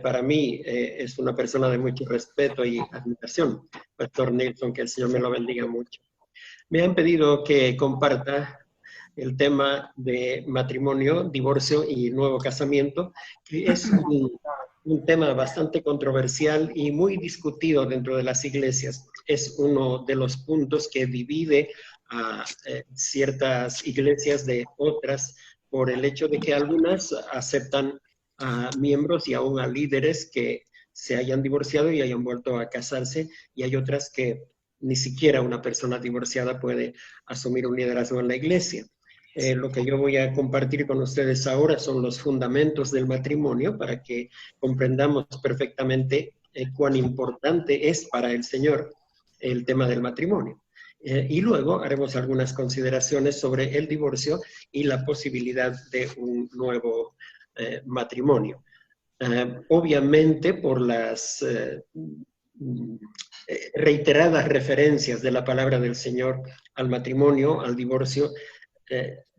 Para mí es una persona de mucho respeto y admiración, Pastor Nilsson, que el Señor me lo bendiga mucho. Me han pedido que comparta el tema de matrimonio, divorcio y nuevo casamiento, que es un tema bastante controversial y muy discutido dentro de las iglesias. Es uno de los puntos que divide a ciertas iglesias de otras por el hecho de que algunas aceptan a miembros y aún a líderes que se hayan divorciado y hayan vuelto a casarse, y hay otras que ni siquiera una persona divorciada puede asumir un liderazgo en la iglesia. Lo que yo voy a compartir con ustedes ahora son los fundamentos del matrimonio para que comprendamos perfectamente cuán importante es para el Señor el tema del matrimonio. Y luego haremos algunas consideraciones sobre el divorcio y la posibilidad de un nuevo matrimonio. Obviamente, por las reiteradas referencias de la palabra del Señor al matrimonio, al divorcio,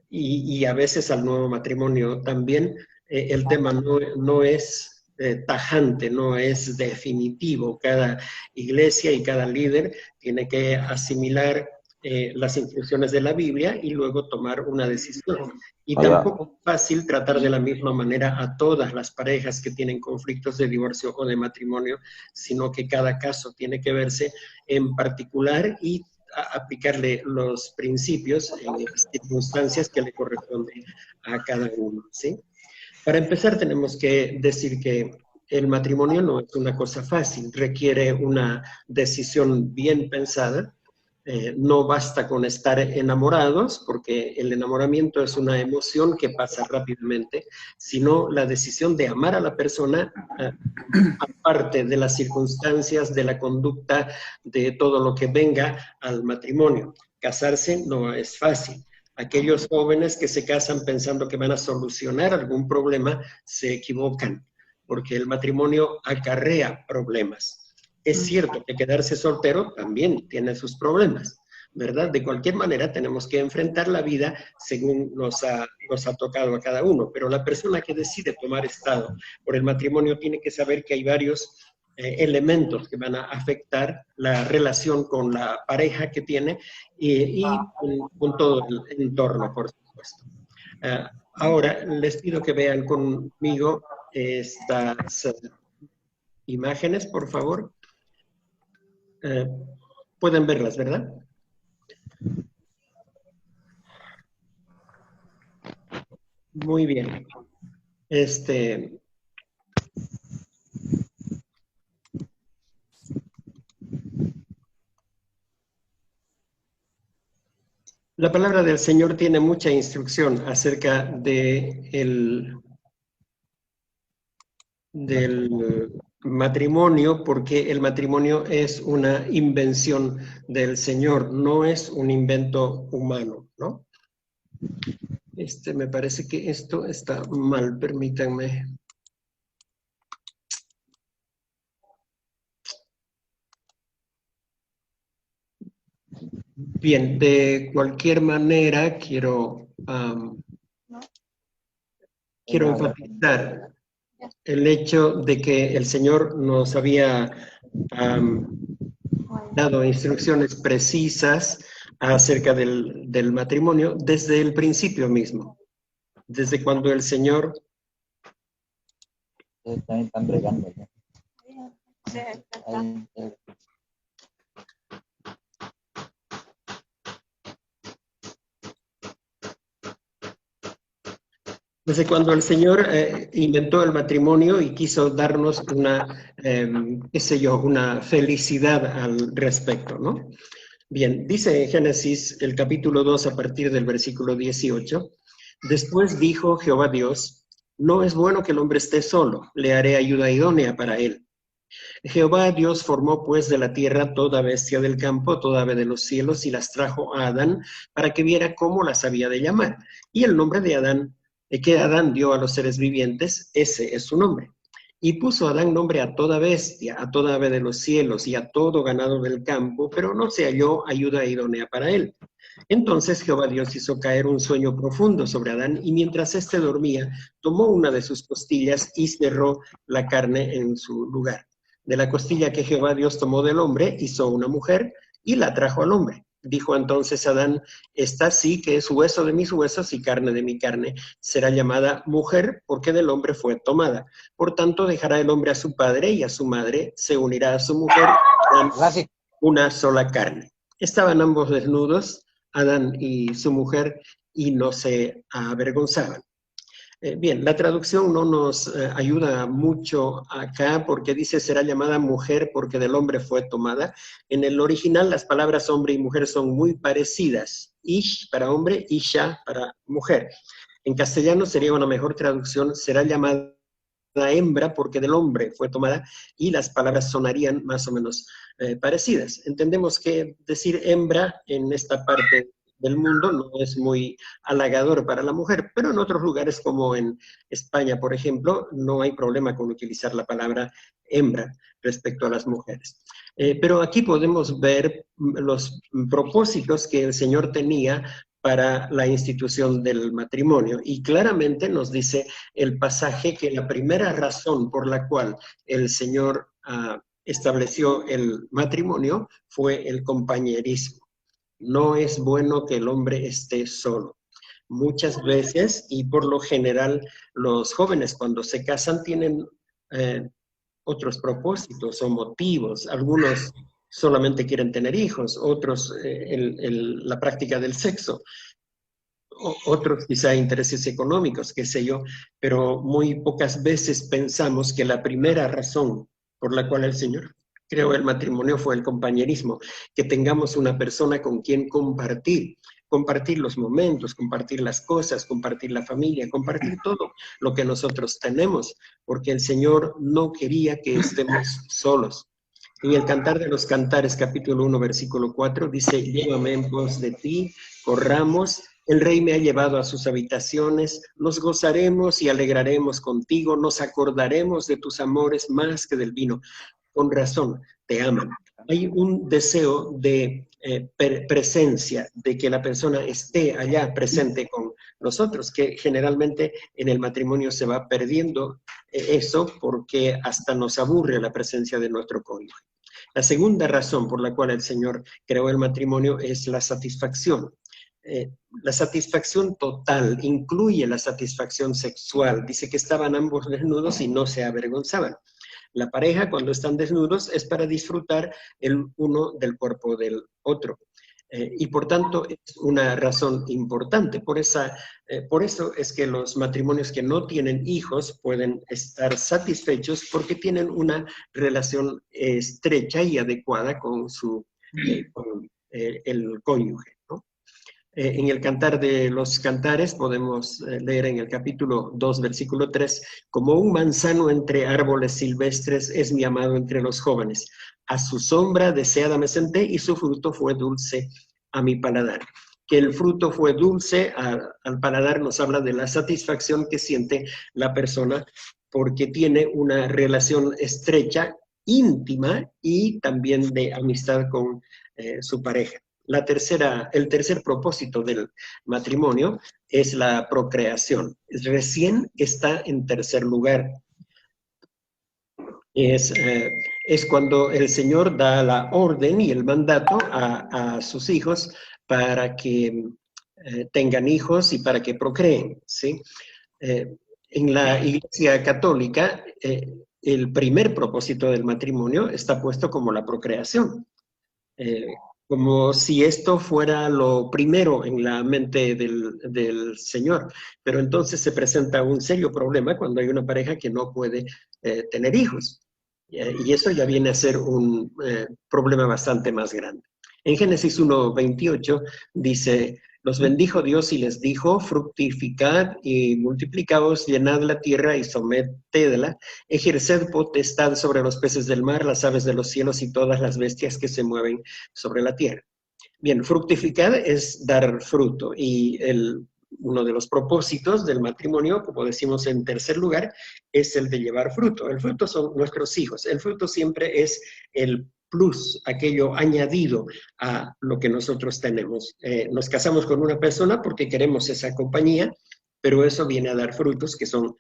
y a veces al nuevo matrimonio también, el tema no es tajante, no es definitivo. Cada iglesia y cada líder tiene que asimilar las instrucciones de la Biblia y luego tomar una decisión. Y tampoco es fácil tratar de la misma manera a todas las parejas que tienen conflictos de divorcio o de matrimonio, sino que cada caso tiene que verse en particular y aplicarle los principios en las circunstancias que le corresponden a cada uno, ¿sí? Para empezar, tenemos que decir que el matrimonio no es una cosa fácil, requiere una decisión bien pensada. No basta con estar enamorados, porque el enamoramiento es una emoción que pasa rápidamente, sino la decisión de amar a la persona, aparte de las circunstancias, de la conducta, de todo lo que venga al matrimonio. Casarse no es fácil. Aquellos jóvenes que se casan pensando que van a solucionar algún problema se equivocan, porque el matrimonio acarrea problemas. Es cierto que quedarse soltero también tiene sus problemas, ¿verdad? De cualquier manera tenemos que enfrentar la vida según nos ha tocado a cada uno, pero la persona que decide tomar estado por el matrimonio tiene que saber que hay varios elementos que van a afectar la relación con la pareja que tiene y con todo el entorno, por supuesto. Ahora les pido que vean conmigo estas imágenes, por favor. Pueden verlas, ¿verdad? Muy bien. La palabra del Señor tiene mucha instrucción acerca del matrimonio, porque el matrimonio es una invención del Señor, no es un invento humano, ¿no? Me parece que esto está mal, permítanme. Bien, de cualquier manera quiero enfatizar el hecho de que el Señor nos había dado instrucciones precisas acerca del matrimonio desde el principio mismo, desde cuando el Señor... También están bregando, ¿no? Desde cuando el Señor inventó el matrimonio y quiso darnos una, qué sé yo, una felicidad al respecto, ¿no? Bien, dice en Génesis el capítulo 2 a partir del versículo 18, después dijo Jehová Dios, no es bueno que el hombre esté solo, le haré ayuda idónea para él. Jehová Dios formó pues de la tierra toda bestia del campo, toda ave de los cielos, y las trajo a Adán para que viera cómo las había de llamar. Y el nombre de Adán, que Adán dio a los seres vivientes, ese es su nombre. Y puso Adán nombre a toda bestia, a toda ave de los cielos y a todo ganado del campo, pero no se halló ayuda idónea para él. Entonces Jehová Dios hizo caer un sueño profundo sobre Adán, y mientras éste dormía, tomó una de sus costillas y cerró la carne en su lugar. De la costilla que Jehová Dios tomó del hombre, hizo una mujer y la trajo al hombre. Dijo entonces Adán, esta sí que es hueso de mis huesos y carne de mi carne, será llamada mujer porque del hombre fue tomada. Por tanto dejará el hombre a su padre y a su madre, se unirá a su mujer, una sola carne. Estaban ambos desnudos, Adán y su mujer, y no se avergonzaban. Bien, la traducción no nos ayuda mucho acá porque dice será llamada mujer porque del hombre fue tomada. En el original las palabras hombre y mujer son muy parecidas. Ish para hombre, isha para mujer. En castellano sería una mejor traducción, será llamada hembra porque del hombre fue tomada, y las palabras sonarían más o menos parecidas. Entendemos que decir hembra en esta parte del mundo no es muy halagador para la mujer, pero en otros lugares como en España, por ejemplo, no hay problema con utilizar la palabra hembra respecto a las mujeres. Pero aquí podemos ver los propósitos que el Señor tenía para la institución del matrimonio. Y claramente nos dice el pasaje que la primera razón por la cual el Señor estableció el matrimonio fue el compañerismo. No es bueno que el hombre esté solo. Muchas veces, y por lo general, los jóvenes cuando se casan tienen otros propósitos o motivos. Algunos solamente quieren tener hijos, otros la práctica del sexo, otros quizá intereses económicos, qué sé yo, pero muy pocas veces pensamos que la primera razón por la cual el Señor creó el matrimonio fue el compañerismo, que tengamos una persona con quien compartir los momentos, compartir las cosas, compartir la familia, compartir todo lo que nosotros tenemos, porque el Señor no quería que estemos solos. En el Cantar de los Cantares, capítulo 1, versículo 4, dice, llévame en pos de ti, corramos, el Rey me ha llevado a sus habitaciones, nos gozaremos y alegraremos contigo, nos acordaremos de tus amores más que del vino. Con razón, te aman. Hay un deseo de presencia, de que la persona esté allá presente con nosotros, que generalmente en el matrimonio se va perdiendo eso porque hasta nos aburre la presencia de nuestro cónyuge. La segunda razón por la cual el Señor creó el matrimonio es la satisfacción. La satisfacción total incluye la satisfacción sexual. Dice que estaban ambos desnudos y no se avergonzaban. La pareja, cuando están desnudos, es para disfrutar el uno del cuerpo del otro. Y por tanto es una razón importante. Por eso es que los matrimonios que no tienen hijos pueden estar satisfechos porque tienen una relación estrecha y adecuada con el cónyuge, ¿no? En el Cantar de los Cantares podemos leer en el capítulo 2, versículo 3, como un manzano entre árboles silvestres es mi amado entre los jóvenes. A su sombra deseada me senté y su fruto fue dulce a mi paladar. Que el fruto fue dulce al paladar nos habla de la satisfacción que siente la persona porque tiene una relación estrecha, íntima y también de amistad con su pareja. El tercer propósito del matrimonio es la procreación. Recién está en tercer lugar. Es cuando el Señor da la orden y el mandato a sus hijos para que tengan hijos y para que procreen, ¿sí? En la Iglesia Católica, el primer propósito del matrimonio está puesto como la procreación. Como si esto fuera lo primero en la mente del Señor. Pero entonces se presenta un serio problema cuando hay una pareja que no puede tener hijos. Y eso ya viene a ser un problema bastante más grande. En Génesis 1:28 dice, los bendijo Dios y les dijo, fructificad y multiplicaos, llenad la tierra y sometedla, ejerced potestad sobre los peces del mar, las aves de los cielos y todas las bestias que se mueven sobre la tierra. Bien, fructificar es dar fruto y uno de los propósitos del matrimonio, como decimos en tercer lugar, es el de llevar fruto. El fruto son nuestros hijos. El fruto siempre es el plus, aquello añadido a lo que nosotros tenemos. Nos casamos con una persona porque queremos esa compañía, pero eso viene a dar frutos que son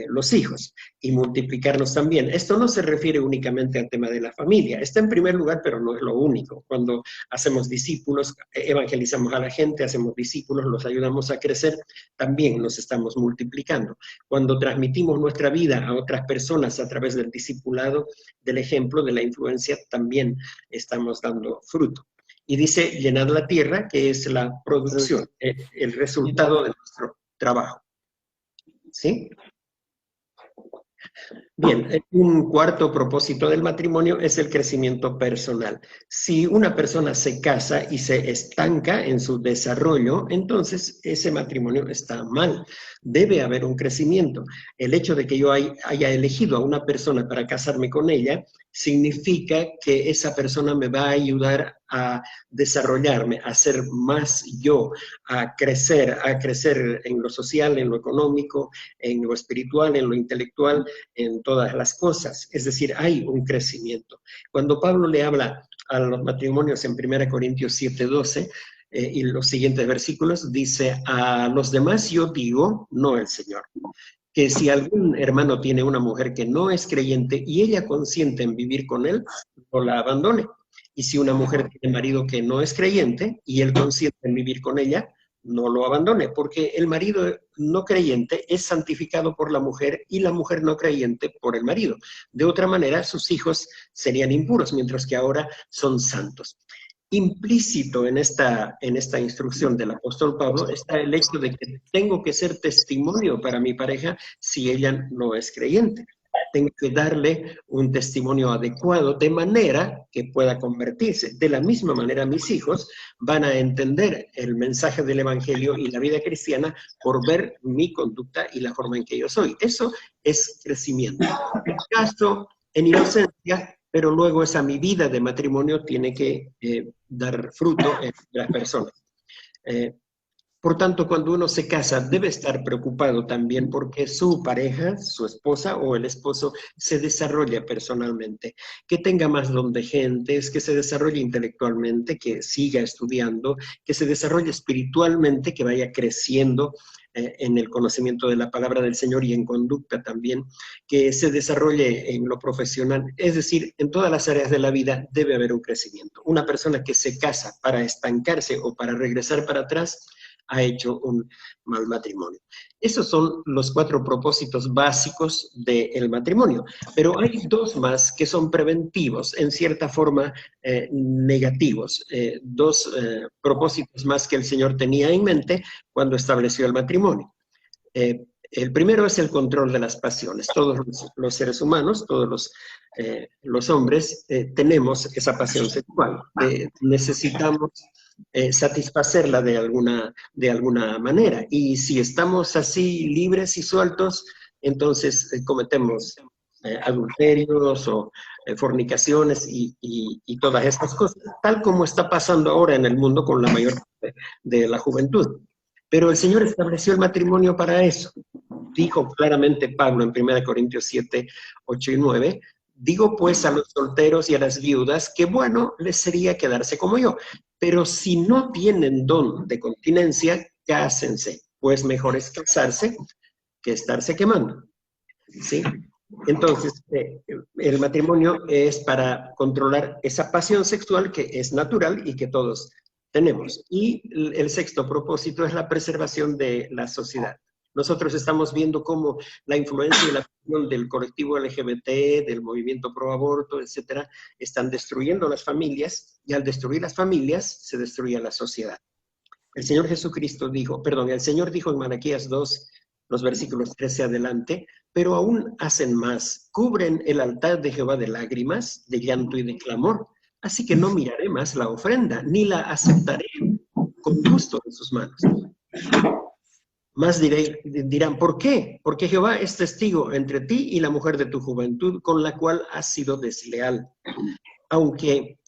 los hijos y multiplicarnos también. Esto no se refiere únicamente al tema de la familia, está en primer lugar, pero no es lo único. Cuando hacemos discípulos, evangelizamos a la gente, hacemos discípulos, los ayudamos a crecer, también nos estamos multiplicando. Cuando transmitimos nuestra vida a otras personas a través del discipulado, del ejemplo, de la influencia, también estamos dando fruto. Y dice, llenar la tierra, que es la producción, el resultado de nuestro trabajo. ¿Sí? Bien, un cuarto propósito del matrimonio es el crecimiento personal. Si una persona se casa y se estanca en su desarrollo, entonces ese matrimonio está mal. Debe haber un crecimiento. El hecho de que yo haya elegido a una persona para casarme con ella significa que esa persona me va a ayudar a desarrollarme, a ser más yo, a crecer en lo social, en lo económico, en lo espiritual, en lo intelectual, en todas las cosas. Es decir, hay un crecimiento. Cuando Pablo le habla a los matrimonios en 1 Corintios 7:12, y los siguientes versículos, dice, a los demás yo digo, no el Señor, que si algún hermano tiene una mujer que no es creyente y ella consiente en vivir con él, no la abandone. Y si una mujer tiene marido que no es creyente y él consiente en vivir con ella, no lo abandone, porque el marido no creyente es santificado por la mujer y la mujer no creyente por el marido. De otra manera, sus hijos serían impuros, mientras que ahora son santos. Implícito en esta instrucción del apóstol Pablo está el hecho de que tengo que ser testimonio para mi pareja si ella no es creyente. Tengo que darle un testimonio adecuado de manera que pueda convertirse. De la misma manera, mis hijos van a entender el mensaje del Evangelio y la vida cristiana por ver mi conducta y la forma en que yo soy. Eso es crecimiento. Me caso en inocencia, pero luego esa mi vida de matrimonio tiene que dar fruto en las personas. Por tanto, cuando uno se casa, debe estar preocupado también porque su pareja, su esposa o el esposo se desarrolle personalmente, que tenga más don de gentes, que se desarrolle intelectualmente, que siga estudiando, que se desarrolle espiritualmente, que vaya creciendo en el conocimiento de la palabra del Señor y en conducta también, que se desarrolle en lo profesional. Es decir, en todas las áreas de la vida debe haber un crecimiento. Una persona que se casa para estancarse o para regresar para atrás, ha hecho un mal matrimonio. Esos son los 4 propósitos básicos del matrimonio, pero hay 2 más que son preventivos, en cierta forma negativos, 2 propósitos más que el Señor tenía en mente cuando estableció el matrimonio. El primero es el control de las pasiones. Todos los seres humanos, todos los hombres, tenemos esa pasión sexual. Necesitamos satisfacerla de alguna manera. Y si estamos así libres y sueltos, entonces cometemos adulterios o fornicaciones y todas estas cosas, tal como está pasando ahora en el mundo con la mayor parte de la juventud. Pero el Señor estableció el matrimonio para eso. Dijo claramente Pablo en 1 Corintios 7, 8 y 9, digo pues a los solteros y a las viudas que bueno les sería quedarse como yo, pero si no tienen don de continencia, cásense, pues mejor es casarse que estarse quemando. ¿Sí? Entonces, el matrimonio es para controlar esa pasión sexual que es natural y que todos tenemos. Y el sexto propósito es la preservación de la sociedad. Nosotros estamos viendo cómo la influencia y la acción del colectivo LGBT, del movimiento pro aborto, etcétera, están destruyendo las familias, y al destruir las familias se destruye la sociedad. El Señor el Señor dijo en Malaquías 2, los versículos 13 adelante, pero aún hacen más, cubren el altar de Jehová de lágrimas, de llanto y de clamor, así que no miraré más la ofrenda, ni la aceptaré con gusto en sus manos. Más dirán, ¿por qué? Porque Jehová es testigo entre ti y la mujer de tu juventud, con la cual has sido desleal. Aunque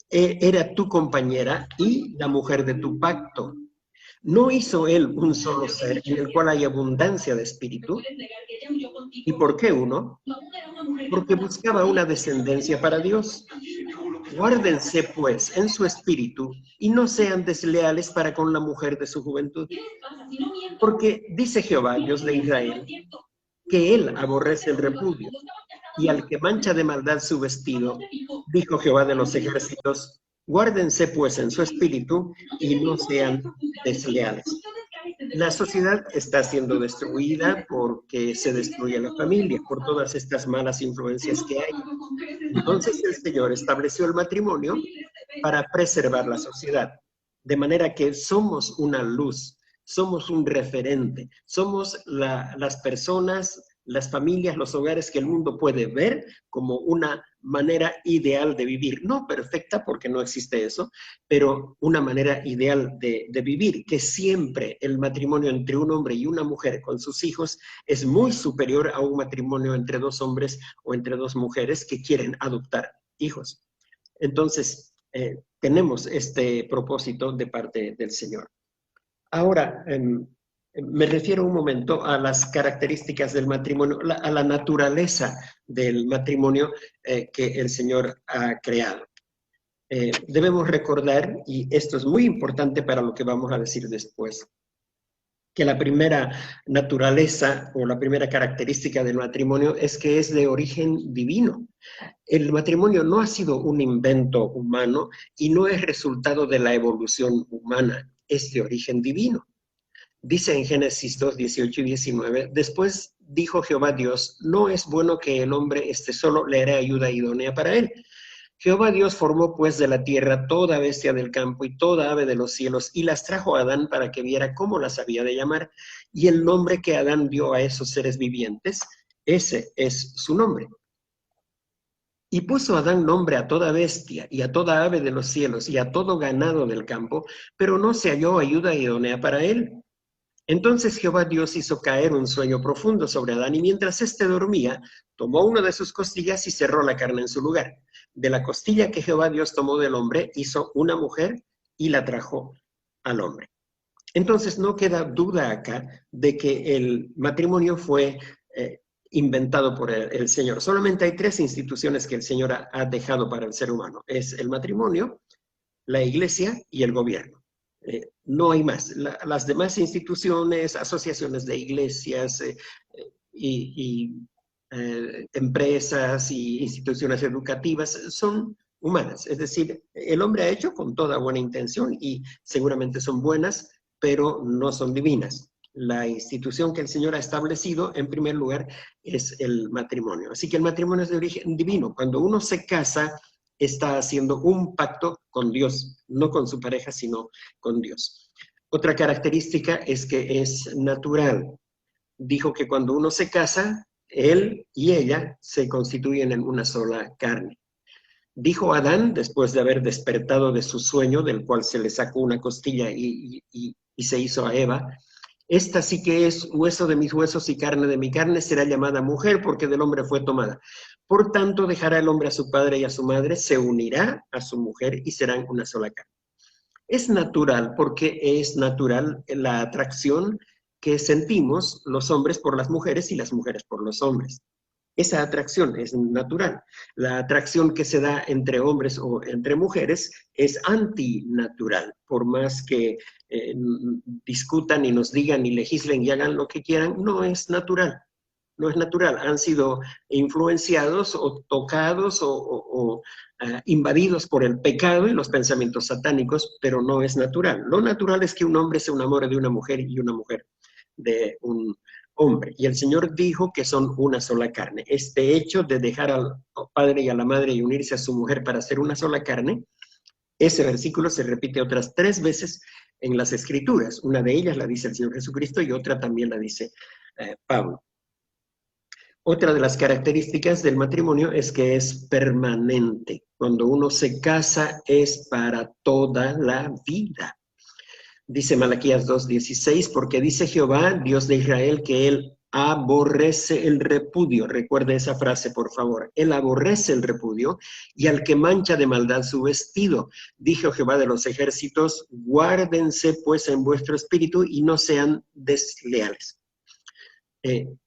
era tu compañera y la mujer de tu pacto. ¿No hizo él un solo ser en el cual hay abundancia de espíritu? ¿Y por qué uno? Porque buscaba una descendencia para Dios. Guárdense, pues, en su espíritu y no sean desleales para con la mujer de su juventud. Porque dice Jehová, Dios de Israel, que él aborrece el repudio y al que mancha de maldad su vestido, dijo Jehová de los ejércitos, guárdense pues en su espíritu y no sean desleales. La sociedad está siendo destruida porque se destruye la familia, por todas estas malas influencias que hay. Entonces el Señor estableció el matrimonio para preservar la sociedad, de manera que somos una luz, somos un referente, somos las personas, las familias, los hogares que el mundo puede ver como una manera ideal de vivir. No perfecta, porque no existe eso, pero una manera ideal de vivir, que siempre el matrimonio entre un hombre y una mujer con sus hijos es muy superior a un matrimonio entre dos hombres o entre dos mujeres que quieren adoptar hijos. Entonces, tenemos este propósito de parte del Señor. Ahora, me refiero un momento a las características del matrimonio, a la naturaleza del matrimonio que el Señor ha creado. Debemos recordar, y esto es muy importante para lo que vamos a decir después, que la primera naturaleza o la primera característica del matrimonio es que es de origen divino. El matrimonio no ha sido un invento humano y no es resultado de la evolución humana, es de origen divino. Dice en Génesis 2, 18 y 19, después dijo Jehová Dios, no es bueno que el hombre esté solo, le haré ayuda idónea para él. Jehová Dios formó pues de la tierra toda bestia del campo y toda ave de los cielos y las trajo a Adán para que viera cómo las había de llamar. Y el nombre que Adán dio a esos seres vivientes, ese es su nombre. Y puso Adán nombre a toda bestia y a toda ave de los cielos y a todo ganado del campo, pero no se halló ayuda idónea para él. Entonces Jehová Dios hizo caer un sueño profundo sobre Adán y mientras éste dormía, tomó una de sus costillas y cerró la carne en su lugar. De la costilla que Jehová Dios tomó del hombre, hizo una mujer y la trajo al hombre. Entonces no queda duda acá de que el matrimonio fue inventado por el Señor. Solamente hay tres instituciones que el Señor ha dejado para el ser humano. Es el matrimonio, la iglesia y el gobierno. No hay más. Las demás instituciones, asociaciones de iglesias y empresas y instituciones educativas son humanas. Es decir, el hombre ha hecho con toda buena intención y seguramente son buenas, pero no son divinas. La institución que el Señor ha establecido, en primer lugar, es el matrimonio. Así que el matrimonio es de origen divino. Cuando uno se casa, está haciendo un pacto con Dios, no con su pareja, sino con Dios. Otra característica es que es natural. Dijo que cuando uno se casa, él y ella se constituyen en una sola carne. Dijo Adán, después de haber despertado de su sueño, del cual se le sacó una costilla y se hizo a Eva, esta sí que es hueso de mis huesos y carne de mi carne, será llamada mujer porque del hombre fue tomada. Por tanto, dejará el hombre a su padre y a su madre, se unirá a su mujer y serán una sola carne. Es natural porque es natural la atracción que sentimos los hombres por las mujeres y las mujeres por los hombres. Esa atracción es natural. La atracción que se da entre hombres o entre mujeres es antinatural, por más que discutan y nos digan y legislen y hagan lo que quieran, no es natural. No es natural. Han sido influenciados o tocados o invadidos por el pecado y los pensamientos satánicos, pero no es natural. Lo natural es que un hombre se enamore de una mujer y una mujer de un hombre. Y el Señor dijo que son una sola carne. Este hecho de dejar al padre y a la madre y unirse a su mujer para ser una sola carne, ese versículo se repite otras 3 veces en las Escrituras. Una de ellas la dice el Señor Jesucristo y otra también la dice Pablo. Otra de las características del matrimonio es que es permanente. Cuando uno se casa es para toda la vida. Dice Malaquías 2:16, porque dice Jehová, Dios de Israel, que Él aborrece el repudio. Recuerde esa frase, por favor. Él aborrece el repudio y al que mancha de maldad su vestido. Dijo Jehová de los ejércitos, guárdense pues en vuestro espíritu y no sean desleales.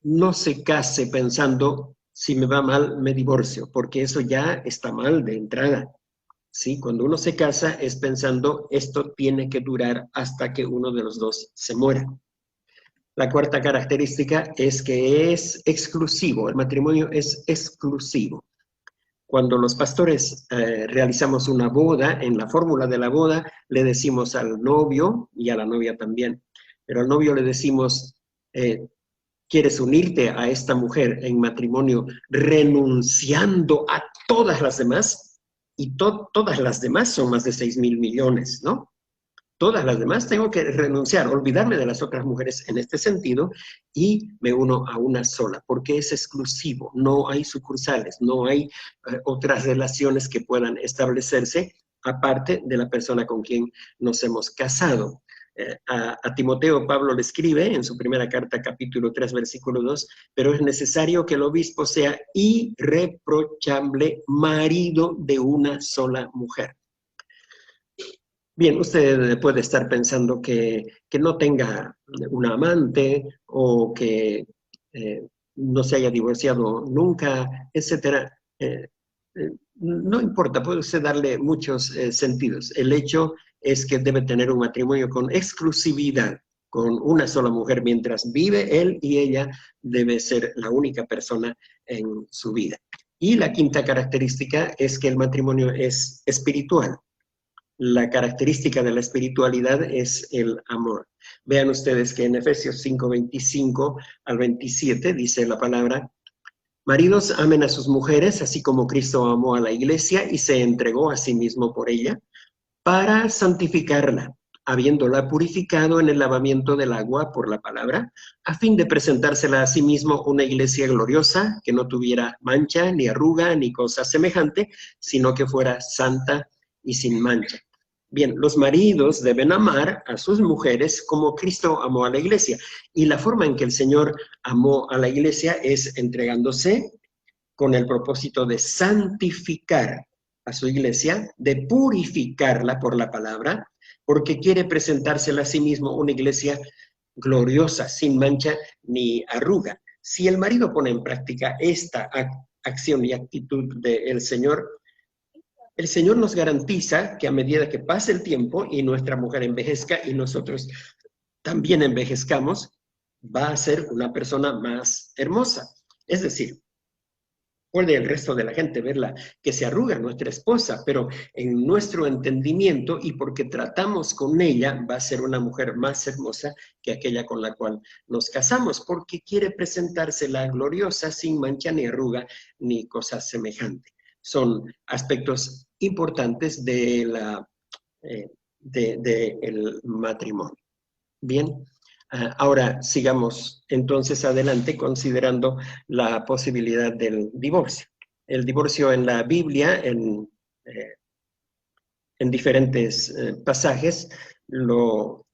No se case pensando, si me va mal, me divorcio, porque eso ya está mal de entrada. ¿Sí? Cuando uno se casa es pensando, esto tiene que durar hasta que uno de los dos se muera. La cuarta característica es que es exclusivo, el matrimonio es exclusivo. Cuando los pastores realizamos una boda, en la fórmula de la boda le decimos al novio y a la novia también, pero al novio le decimos, ¿quieres unirte a esta mujer en matrimonio renunciando a todas las demás? Y todas las demás son más de 6,000 millones, ¿no? Todas las demás tengo que renunciar, olvidarme de las otras mujeres en este sentido y me uno a una sola, porque es exclusivo, no hay sucursales, no hay otras relaciones que puedan establecerse aparte de la persona con quien nos hemos casado. A Timoteo Pablo le escribe en su primera carta, capítulo 3, versículo 2, pero es necesario que el obispo sea irreprochable, marido de una sola mujer. Bien, usted puede estar pensando que no tenga una amante o que no se haya divorciado nunca, etcétera. No importa, puede usted darle muchos sentidos. El hecho es que debe tener un matrimonio con exclusividad, con una sola mujer. Mientras vive él y ella, debe ser la única persona en su vida. Y la quinta característica es que el matrimonio es espiritual. La característica de la espiritualidad es el amor. Vean ustedes que en Efesios 5, 25 al 27 dice la palabra, maridos amen a sus mujeres, así como Cristo amó a la iglesia y se entregó a sí mismo por ella, para santificarla, habiéndola purificado en el lavamiento del agua por la palabra, a fin de presentársela a sí mismo una iglesia gloriosa, que no tuviera mancha, ni arruga, ni cosa semejante, sino que fuera santa y sin mancha. Bien, los maridos deben amar a sus mujeres como Cristo amó a la iglesia. Y la forma en que el Señor amó a la iglesia es entregándose con el propósito de santificar a su iglesia, de purificarla por la palabra, porque quiere presentársela a sí mismo una iglesia gloriosa, sin mancha ni arruga. Si el marido pone en práctica esta acción y actitud del Señor, el Señor nos garantiza que a medida que pase el tiempo y nuestra mujer envejezca y nosotros también envejezcamos, va a ser una persona más hermosa. Es decir, puede el resto de la gente verla que se arruga nuestra esposa, pero en nuestro entendimiento y porque tratamos con ella, va a ser una mujer más hermosa que aquella con la cual nos casamos, porque quiere presentársela gloriosa, sin mancha ni arruga ni cosa semejante. Son aspectos importantes de el matrimonio. Bien, ahora sigamos entonces adelante considerando la posibilidad del divorcio. El divorcio en la Biblia, en diferentes pasajes, lo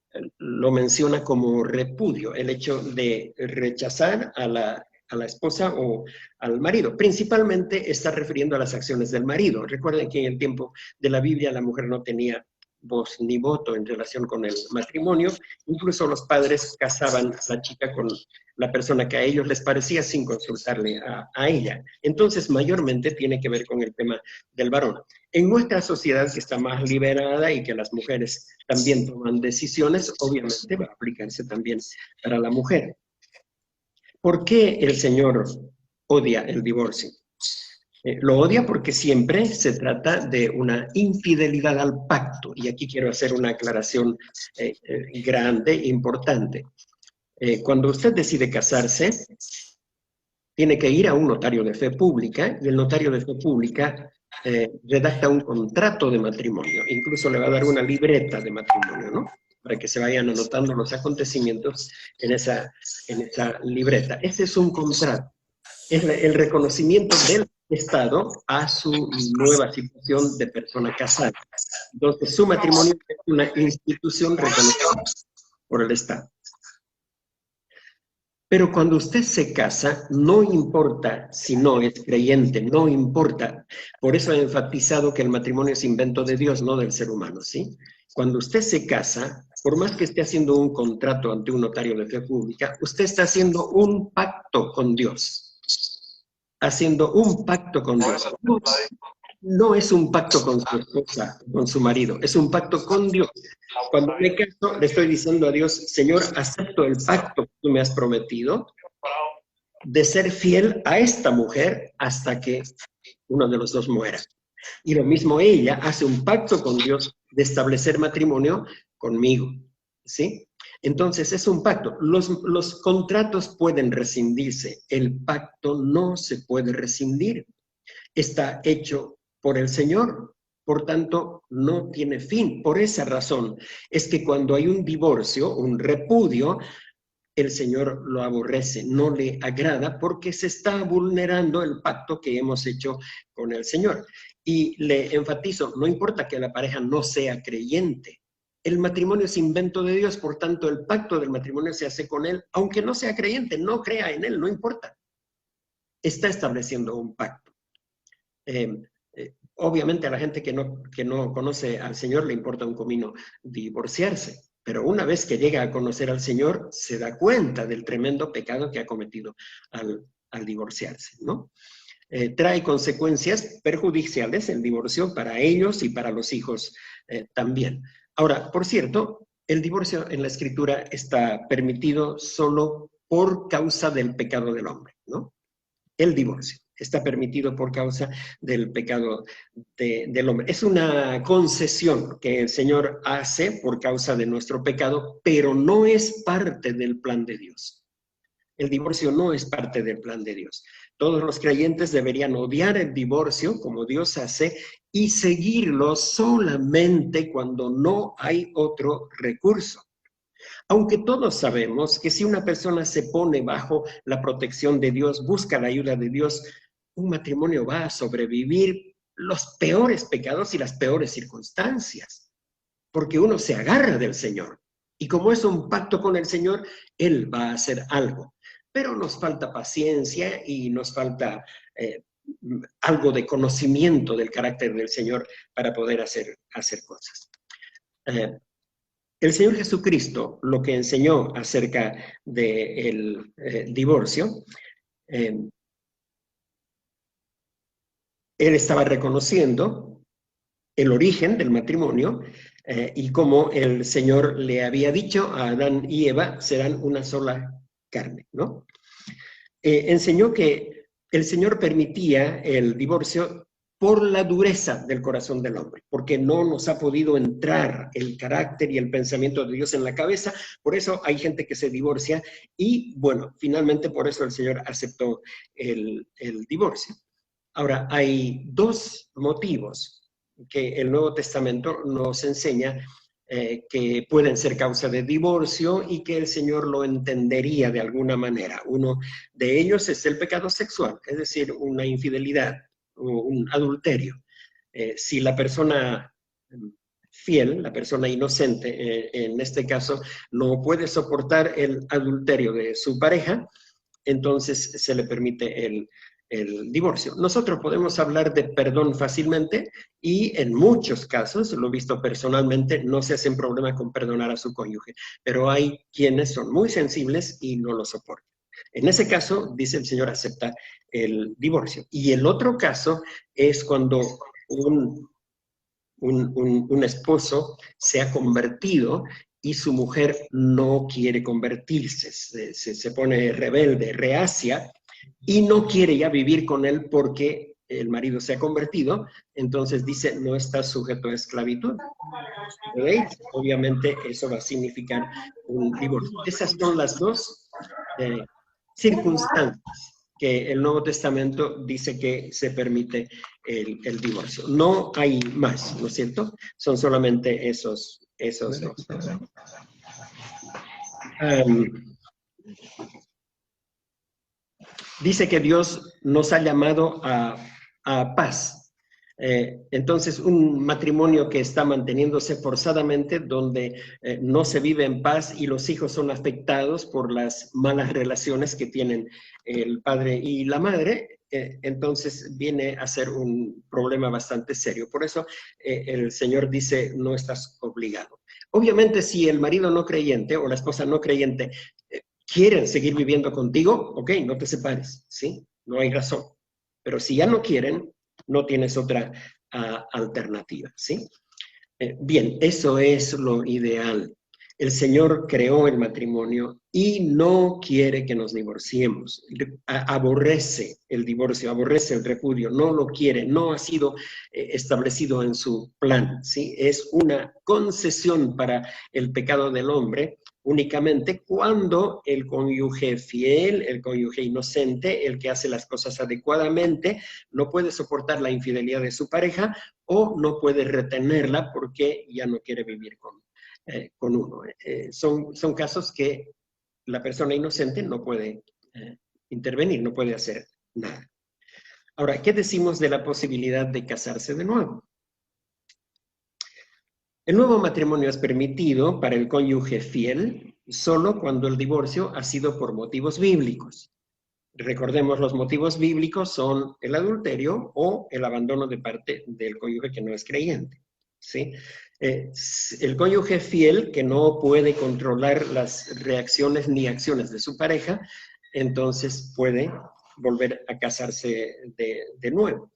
menciona como repudio, el hecho de rechazar a la esposa o al marido. Principalmente está refiriendo a las acciones del marido. Recuerden que en el tiempo de la Biblia la mujer no tenía voz ni voto en relación con el matrimonio. Incluso los padres casaban a la chica con la persona que a ellos les parecía sin consultarle a ella. Entonces, mayormente tiene que ver con el tema del varón. En nuestra sociedad, que está más liberada y que las mujeres también toman decisiones, obviamente va a aplicarse también para la mujer. ¿Por qué el Señor odia el divorcio? Lo odia porque siempre se trata de una infidelidad al pacto. Y aquí quiero hacer una aclaración grande, importante. Cuando usted decide casarse, tiene que ir a un notario de fe pública y el notario de fe pública redacta un contrato de matrimonio. Incluso le va a dar una libreta de matrimonio, ¿no? Para que se vayan anotando los acontecimientos en esa libreta. Ese es un contrato. Es el reconocimiento del Estado a su nueva situación de persona casada. Entonces, su matrimonio es una institución reconocida por el Estado. Pero cuando usted se casa, no importa si no es creyente, no importa. Por eso he enfatizado que el matrimonio es invento de Dios, no del ser humano, ¿sí? Cuando usted se casa, por más que esté haciendo un contrato ante un notario de fe pública, usted está haciendo un pacto con Dios. Haciendo un pacto con Dios. No es un pacto con su esposa, con su marido, es un pacto con Dios. Cuando me caso, le estoy diciendo a Dios, Señor, acepto el pacto que tú me has prometido de ser fiel a esta mujer hasta que uno de los dos muera. Y lo mismo ella hace un pacto con Dios de establecer matrimonio conmigo, ¿sí? Entonces es un pacto. Los contratos pueden rescindirse, el pacto no se puede rescindir. Está hecho por el Señor, por tanto, no tiene fin. Por esa razón es que cuando hay un divorcio, un repudio, el Señor lo aborrece, no le agrada porque se está vulnerando el pacto que hemos hecho con el Señor. Y le enfatizo, no importa que la pareja no sea creyente, el matrimonio es invento de Dios, por tanto el pacto del matrimonio se hace con él, aunque no sea creyente, no crea en él, no importa. Está estableciendo un pacto. Obviamente a la gente que no conoce al Señor le importa un comino divorciarse, pero una vez que llega a conocer al Señor, se da cuenta del tremendo pecado que ha cometido al divorciarse, ¿no? Trae consecuencias perjudiciales el divorcio para ellos y para los hijos también. Ahora, por cierto, el divorcio en la Escritura está permitido solo por causa del pecado del hombre, ¿no? El divorcio está permitido por causa del pecado del hombre. Es una concesión que el Señor hace por causa de nuestro pecado, pero no es parte del plan de Dios. El divorcio no es parte del plan de Dios. Todos los creyentes deberían odiar el divorcio como Dios hace y seguirlo solamente cuando no hay otro recurso. Aunque todos sabemos que si una persona se pone bajo la protección de Dios, busca la ayuda de Dios, un matrimonio va a sobrevivir los peores pecados y las peores circunstancias, porque uno se agarra del Señor. Y como es un pacto con el Señor, Él va a hacer algo. Pero nos falta paciencia y nos falta algo de conocimiento del carácter del Señor para poder hacer cosas. El Señor Jesucristo lo que enseñó acerca del divorcio, Él estaba reconociendo el origen del matrimonio y como el Señor le había dicho a Adán y Eva, serán una sola carne, ¿no? Enseñó que el Señor permitía el divorcio por la dureza del corazón del hombre, porque no nos ha podido entrar el carácter y el pensamiento de Dios en la cabeza, por eso hay gente que se divorcia y, bueno, finalmente por eso el Señor aceptó el divorcio. Ahora, hay dos motivos que el Nuevo Testamento nos enseña que pueden ser causa de divorcio y que el Señor lo entendería de alguna manera. Uno de ellos es el pecado sexual, es decir, una infidelidad, un adulterio. Si la persona fiel, la persona inocente, en este caso, no puede soportar el adulterio de su pareja, entonces se le permite el divorcio. Nosotros podemos hablar de perdón fácilmente y en muchos casos, lo he visto personalmente, no se hacen problema con perdonar a su cónyuge, pero hay quienes son muy sensibles y no lo soportan. En ese caso, dice el Señor, acepta el divorcio. Y el otro caso es cuando un esposo se ha convertido y su mujer no quiere convertirse, se pone rebelde, reacia, y no quiere ya vivir con él porque el marido se ha convertido, entonces dice, no está sujeto a esclavitud. ¿Veis? Obviamente eso va a significar un divorcio. Esas son las dos circunstancias que el Nuevo Testamento dice que se permite el divorcio. No hay más, ¿no es cierto? Son solamente esos dos. Dice que Dios nos ha llamado a paz. Entonces, un matrimonio que está manteniéndose forzadamente, donde no se vive en paz y los hijos son afectados por las malas relaciones que tienen el padre y la madre, entonces viene a ser un problema bastante serio. Por eso el Señor dice, no estás obligado. Obviamente, si el marido no creyente o la esposa no creyente quieren seguir viviendo contigo, ok, no te separes, ¿sí? No hay razón. Pero si ya no quieren, no tienes otra alternativa, ¿sí? Bien, eso es lo ideal. El Señor creó el matrimonio y no quiere que nos divorciemos. Aborrece el divorcio, aborrece el repudio, no lo quiere, no ha sido establecido en su plan, ¿sí? Es una concesión para el pecado del hombre únicamente cuando el cónyuge fiel, el cónyuge inocente, el que hace las cosas adecuadamente, no puede soportar la infidelidad de su pareja o no puede retenerla porque ya no quiere vivir con uno. Son casos que la persona inocente no puede intervenir, no puede hacer nada. Ahora, ¿qué decimos de la posibilidad de casarse de nuevo? El nuevo matrimonio es permitido para el cónyuge fiel solo cuando el divorcio ha sido por motivos bíblicos. Recordemos, los motivos bíblicos son el adulterio o el abandono de parte del cónyuge que no es creyente, ¿sí? El cónyuge fiel que no puede controlar las reacciones ni acciones de su pareja, entonces puede volver a casarse de nuevo.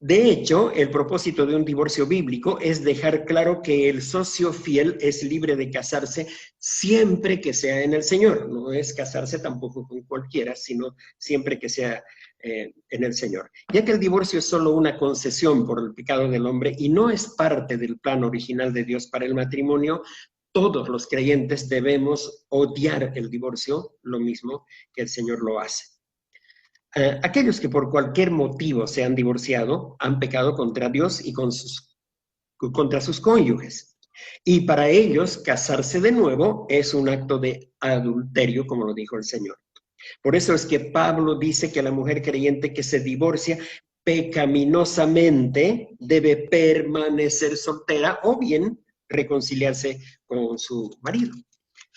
De hecho, el propósito de un divorcio bíblico es dejar claro que el socio fiel es libre de casarse siempre que sea en el Señor. No es casarse tampoco con cualquiera, sino siempre que sea en el Señor. Ya que el divorcio es solo una concesión por el pecado del hombre y no es parte del plan original de Dios para el matrimonio, todos los creyentes debemos odiar el divorcio, lo mismo que el Señor lo hace. Aquellos que por cualquier motivo se han divorciado han pecado contra Dios y contra sus cónyuges. Y para ellos, casarse de nuevo es un acto de adulterio, como lo dijo el Señor. Por eso es que Pablo dice que la mujer creyente que se divorcia pecaminosamente debe permanecer soltera o bien reconciliarse con su marido.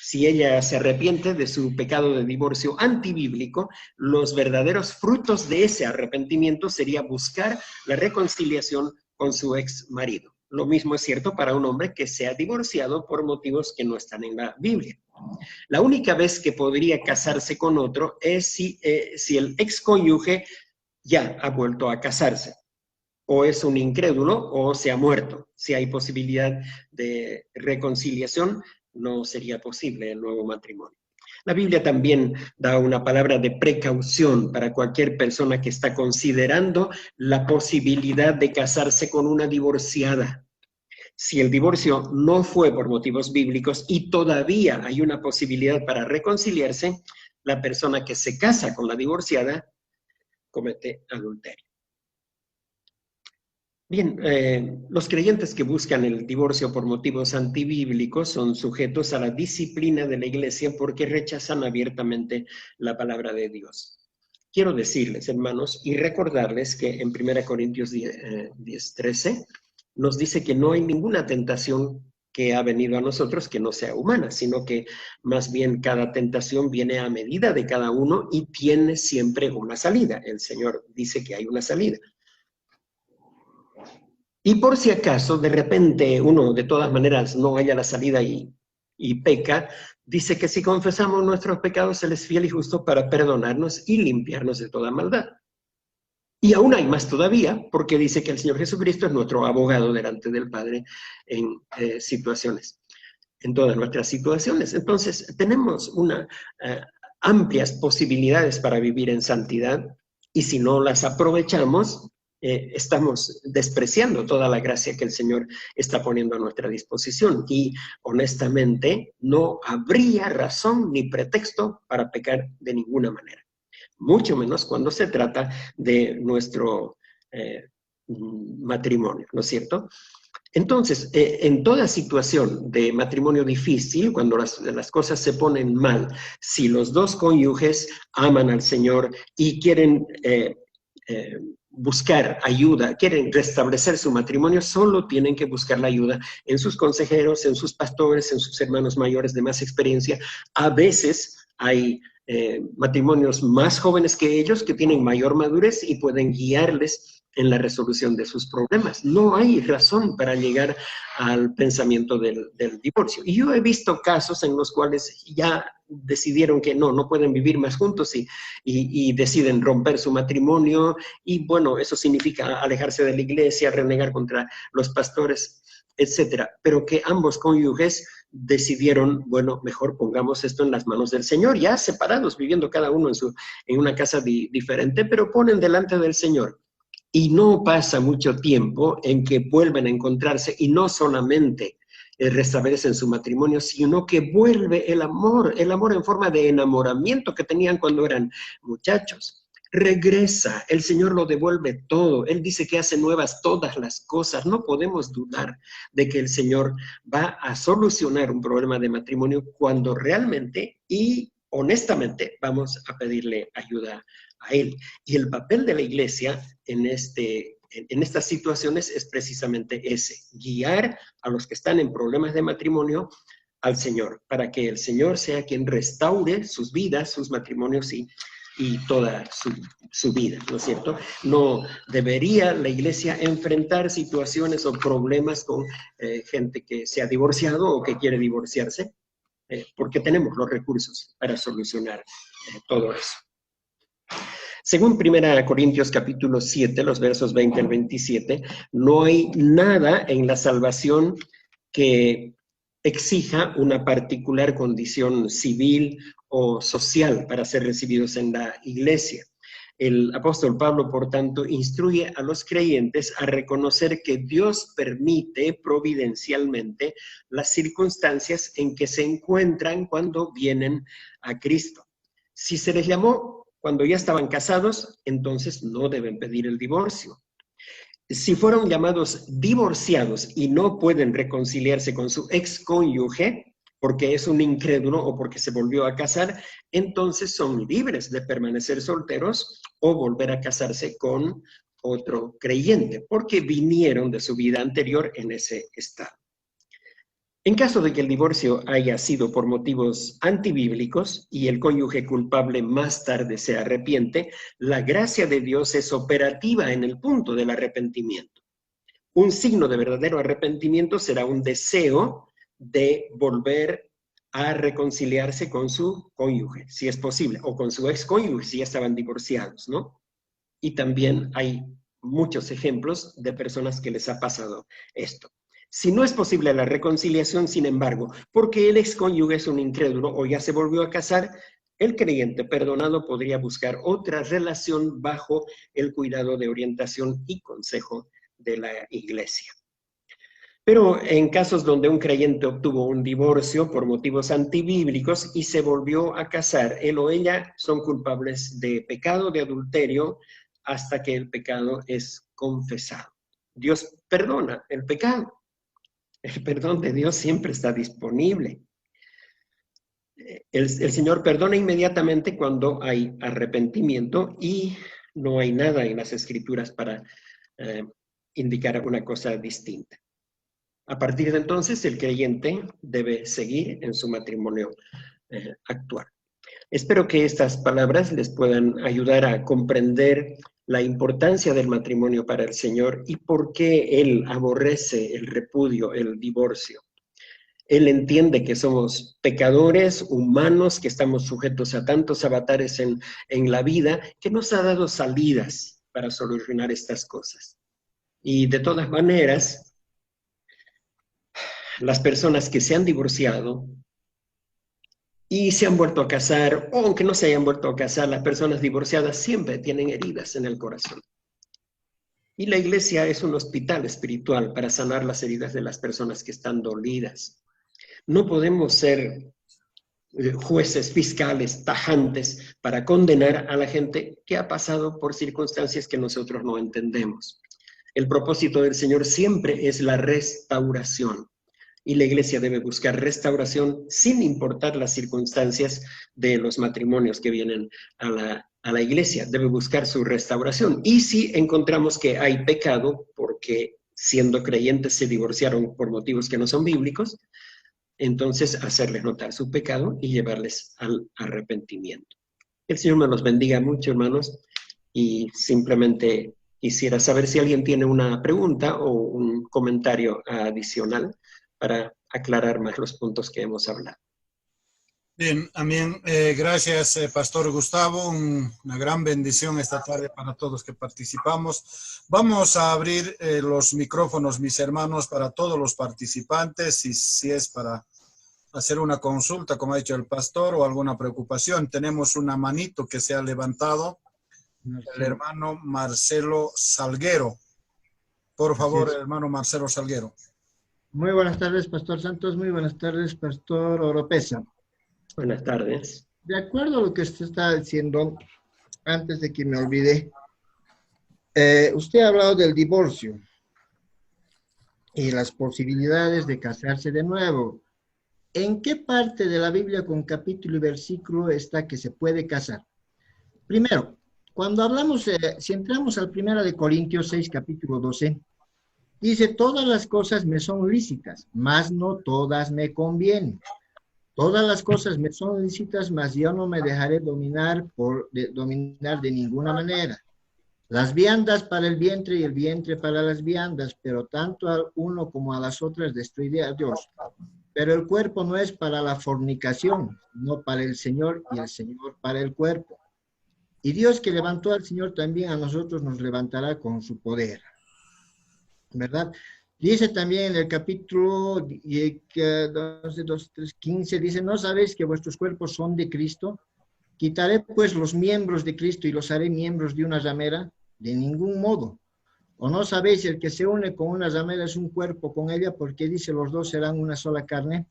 Si ella se arrepiente de su pecado de divorcio antibíblico, los verdaderos frutos de ese arrepentimiento sería buscar la reconciliación con su ex marido. Lo mismo es cierto para un hombre que se ha divorciado por motivos que no están en la Biblia. La única vez que podría casarse con otro es si el ex cónyuge ya ha vuelto a casarse, o es un incrédulo o se ha muerto. Si hay posibilidad de reconciliación, no sería posible el nuevo matrimonio. La Biblia también da una palabra de precaución para cualquier persona que está considerando la posibilidad de casarse con una divorciada. Si el divorcio no fue por motivos bíblicos y todavía hay una posibilidad para reconciliarse, la persona que se casa con la divorciada comete adulterio. Bien, los creyentes que buscan el divorcio por motivos antibíblicos son sujetos a la disciplina de la iglesia porque rechazan abiertamente la palabra de Dios. Quiero decirles, hermanos, y recordarles que en 1 Corintios 10:13 nos dice que no hay ninguna tentación que ha venido a nosotros que no sea humana, sino que más bien cada tentación viene a medida de cada uno y tiene siempre una salida. El Señor dice que hay una salida. Y por si acaso, de repente, uno de todas maneras no haya la salida y peca, dice que si confesamos nuestros pecados, Él es fiel y justo para perdonarnos y limpiarnos de toda maldad. Y aún hay más todavía, porque dice que el Señor Jesucristo es nuestro abogado delante del Padre en en todas nuestras situaciones. Entonces, tenemos amplias posibilidades para vivir en santidad, y si no las aprovechamos, estamos despreciando toda la gracia que el Señor está poniendo a nuestra disposición. Y honestamente, no habría razón ni pretexto para pecar de ninguna manera. Mucho menos cuando se trata de nuestro matrimonio, ¿no es cierto? Entonces, en toda situación de matrimonio difícil, cuando las cosas se ponen mal, si los dos cónyuges aman al Señor y quieren buscar ayuda, quieren restablecer su matrimonio, solo tienen que buscar la ayuda en sus consejeros, en sus pastores, en sus hermanos mayores de más experiencia. A veces hay matrimonios más jóvenes que ellos que tienen mayor madurez y pueden guiarles en la resolución de sus problemas. No hay razón para llegar al pensamiento del divorcio. Y yo he visto casos en los cuales ya decidieron que no pueden vivir más juntos y deciden romper su matrimonio, y bueno, eso significa alejarse de la iglesia, renegar contra los pastores, etcétera. Pero que ambos cónyuges decidieron, bueno, mejor pongamos esto en las manos del Señor, ya separados, viviendo cada uno en una casa diferente, pero ponen delante del Señor. Y no pasa mucho tiempo en que vuelven a encontrarse, y no solamente restablecen su matrimonio, sino que vuelve el amor en forma de enamoramiento que tenían cuando eran muchachos. Regresa, el Señor lo devuelve todo. Él dice que hace nuevas todas las cosas. No podemos dudar de que el Señor va a solucionar un problema de matrimonio cuando realmente y honestamente vamos a pedirle ayuda a Él. Y el papel de la iglesia en estas situaciones es precisamente ese: guiar a los que están en problemas de matrimonio al Señor, para que el Señor sea quien restaure sus vidas, sus matrimonios y toda su vida, ¿no es cierto? No debería la iglesia enfrentar situaciones o problemas con gente que se ha divorciado o que quiere divorciarse, porque tenemos los recursos para solucionar todo eso. Según 1 Corintios capítulo 7, los versos 20 al 27, no hay nada en la salvación que exija una particular condición civil o social para ser recibidos en la iglesia. El apóstol Pablo, por tanto, instruye a los creyentes a reconocer que Dios permite providencialmente las circunstancias en que se encuentran cuando vienen a Cristo. Si se les llamó cuando ya estaban casados, entonces no deben pedir el divorcio. Si fueron llamados divorciados y no pueden reconciliarse con su excónyuge, porque es un incrédulo o porque se volvió a casar, entonces son libres de permanecer solteros o volver a casarse con otro creyente, porque vinieron de su vida anterior en ese estado. En caso de que el divorcio haya sido por motivos antibíblicos y el cónyuge culpable más tarde se arrepiente, la gracia de Dios es operativa en el punto del arrepentimiento. Un signo de verdadero arrepentimiento será un deseo de volver a reconciliarse con su cónyuge, si es posible, o con su excónyuge, si ya estaban divorciados, ¿no? Y también hay muchos ejemplos de personas que les ha pasado esto. Si no es posible la reconciliación, sin embargo, porque el excónyuge es un incrédulo o ya se volvió a casar, el creyente perdonado podría buscar otra relación bajo el cuidado de orientación y consejo de la iglesia. Pero en casos donde un creyente obtuvo un divorcio por motivos antibíblicos y se volvió a casar, él o ella son culpables de pecado, de adulterio, hasta que el pecado es confesado. Dios perdona el pecado. El perdón de Dios siempre está disponible. El Señor perdona inmediatamente cuando hay arrepentimiento y no hay nada en las Escrituras para indicar alguna cosa distinta. A partir de entonces, el creyente debe seguir en su matrimonio actual. Espero que estas palabras les puedan ayudar a comprender la importancia del matrimonio para el Señor y por qué Él aborrece el repudio, el divorcio. Él entiende que somos pecadores, humanos, que estamos sujetos a tantos avatares en la vida, que nos ha dado salidas para solucionar estas cosas. Y de todas maneras, las personas que se han divorciado y se han vuelto a casar, o aunque no se hayan vuelto a casar, las personas divorciadas siempre tienen heridas en el corazón. Y la iglesia es un hospital espiritual para sanar las heridas de las personas que están dolidas. No podemos ser jueces, fiscales, tajantes para condenar a la gente que ha pasado por circunstancias que nosotros no entendemos. El propósito del Señor siempre es la restauración. Y la iglesia debe buscar restauración sin importar las circunstancias de los matrimonios que vienen a la a la iglesia, debe buscar su restauración. Y si encontramos que hay pecado, porque siendo creyentes se divorciaron por motivos que no son bíblicos, entonces hacerles notar su pecado y llevarles al arrepentimiento. El Señor me los bendiga mucho, hermanos, y simplemente quisiera saber si alguien tiene una pregunta o un comentario adicional para aclarar más los puntos que hemos hablado. Bien, amén. Gracias, Pastor Gustavo. Una gran bendición esta tarde para todos que participamos. Vamos a abrir los micrófonos, mis hermanos, para todos los participantes, y si es para hacer una consulta, como ha dicho el pastor, o alguna preocupación. Tenemos una manito que se ha levantado, el hermano Marcelo Salguero. Por favor, sí, hermano Marcelo Salguero. Muy buenas tardes, Pastor Santos. Muy buenas tardes, Pastor Oropesa. Buenas tardes. De acuerdo a lo que usted está diciendo, antes de que me olvide, usted ha hablado del divorcio y las posibilidades de casarse de nuevo. ¿En qué parte de la Biblia con capítulo y versículo está que se puede casar? Primero, cuando hablamos, si entramos al 1 de Corintios 6, capítulo 12, dice, todas las cosas me son lícitas, mas no todas me convienen. Todas las cosas me son lícitas, mas yo no me dejaré dominar de ninguna manera. Las viandas para el vientre y el vientre para las viandas, pero tanto al uno como a las otras destruiré a Dios. Pero el cuerpo no es para la fornicación, no para el Señor, y el Señor para el cuerpo. Y Dios que levantó al Señor también a nosotros nos levantará con su poder. ¿Verdad? Dice también en el capítulo 15, dice, ¿no sabéis que vuestros cuerpos son de Cristo? ¿Quitaré pues los miembros de Cristo y los haré miembros de una ramera? De ningún modo. ¿O no sabéis el que se une con una ramera es un cuerpo con ella? Porque dice, los dos serán una sola carne.